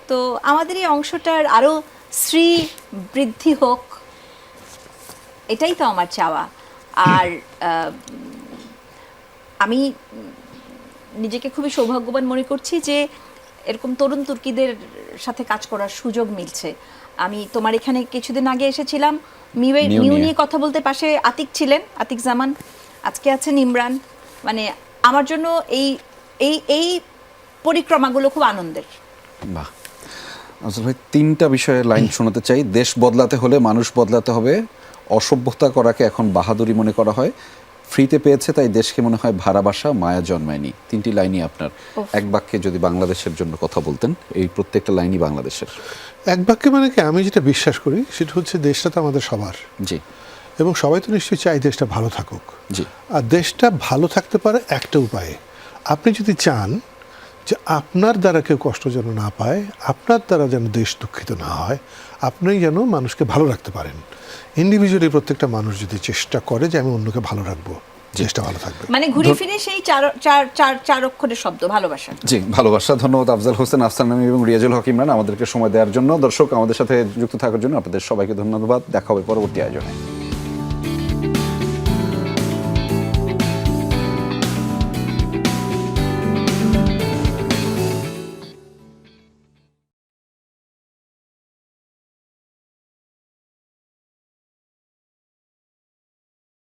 তো আমাদের এই অংশটার আরো শ্রী বৃদ্ধি হোক, এটাই তো আমার চাওয়া। আর আমি নিজেকে খুবই সৌভাগ্যবান মনে করছি যে এরকম তরুণ তুর্কিদের সাথে কাজ করার সুযোগ মিলছে। আমি তোমার এখানে কিছুদিন আগে এসেছিলাম, মিউ নিয়ে কথা বলতে, পাশে আতিক ছিলেন, আতিক জামান, আজকে আছেন ইমরান। মানে আমার জন্য এই এই এই পরিক্রমাগুলো খুব আনন্দের। বাহ, আফজাল ভাই, তিনটা বিষয়ে লাইন শোনাতে চাই। দেশ বদলাতে হলে মানুষ বদলাতে হবে, অসভ্যতা করাকে এখন বাহাদুরি মনে করা হয়, ফ্রিতে পেয়েছে তাই দেশকে মনে হয় ভাড়া বাসা, মায়া জন্মায়নি। তিনটি লাইনই আপনার। এক বাক্যে যদি বাংলাদেশের জন্য কথা বলতেন, এই প্রত্যেকটা লাইনই বাংলাদেশের। এক বাক্যে মানে কি, আমি যেটা বিশ্বাস করি সেটা হচ্ছে দেশটা তো আমাদের সবার, জি, এবং সবাই তো নিশ্চয়ই চাই দেশটা ভালো থাকুক। জি, আর দেশটা ভালো থাকতে পারে একটা উপায়ে, আপনি যদি চান যে আপনার দ্বারা কেউ কষ্ট যেন না পায়, আপনার দ্বারা যেন দেশ দুঃখিত না হয়, আপনি যেন মানুষকে ভালো রাখতে পারেন। ইন্ডিভিজুয়ালি প্রত্যেকটা মানুষ যদি চেষ্টা করে যে আমি অন্যকে ভালো রাখবো, চেষ্টা ভালো থাকবে। মানে ঘুরে ফিরে সেই চার অক্ষরের শব্দ ভালোবাসা। জি, ভালোবাসা। ধন্যবাদ আফজাল হোসেন, আফসান নামী এবং রিয়াজুল হক ইমরান আমাদেরকে সময় দেওয়ার জন্য। দর্শক, আমাদের সাথে যুক্ত থাকার জন্য আপনাদের সবাইকে ধন্যবাদ। দেখা হবে পরবর্তী আয়োজনে।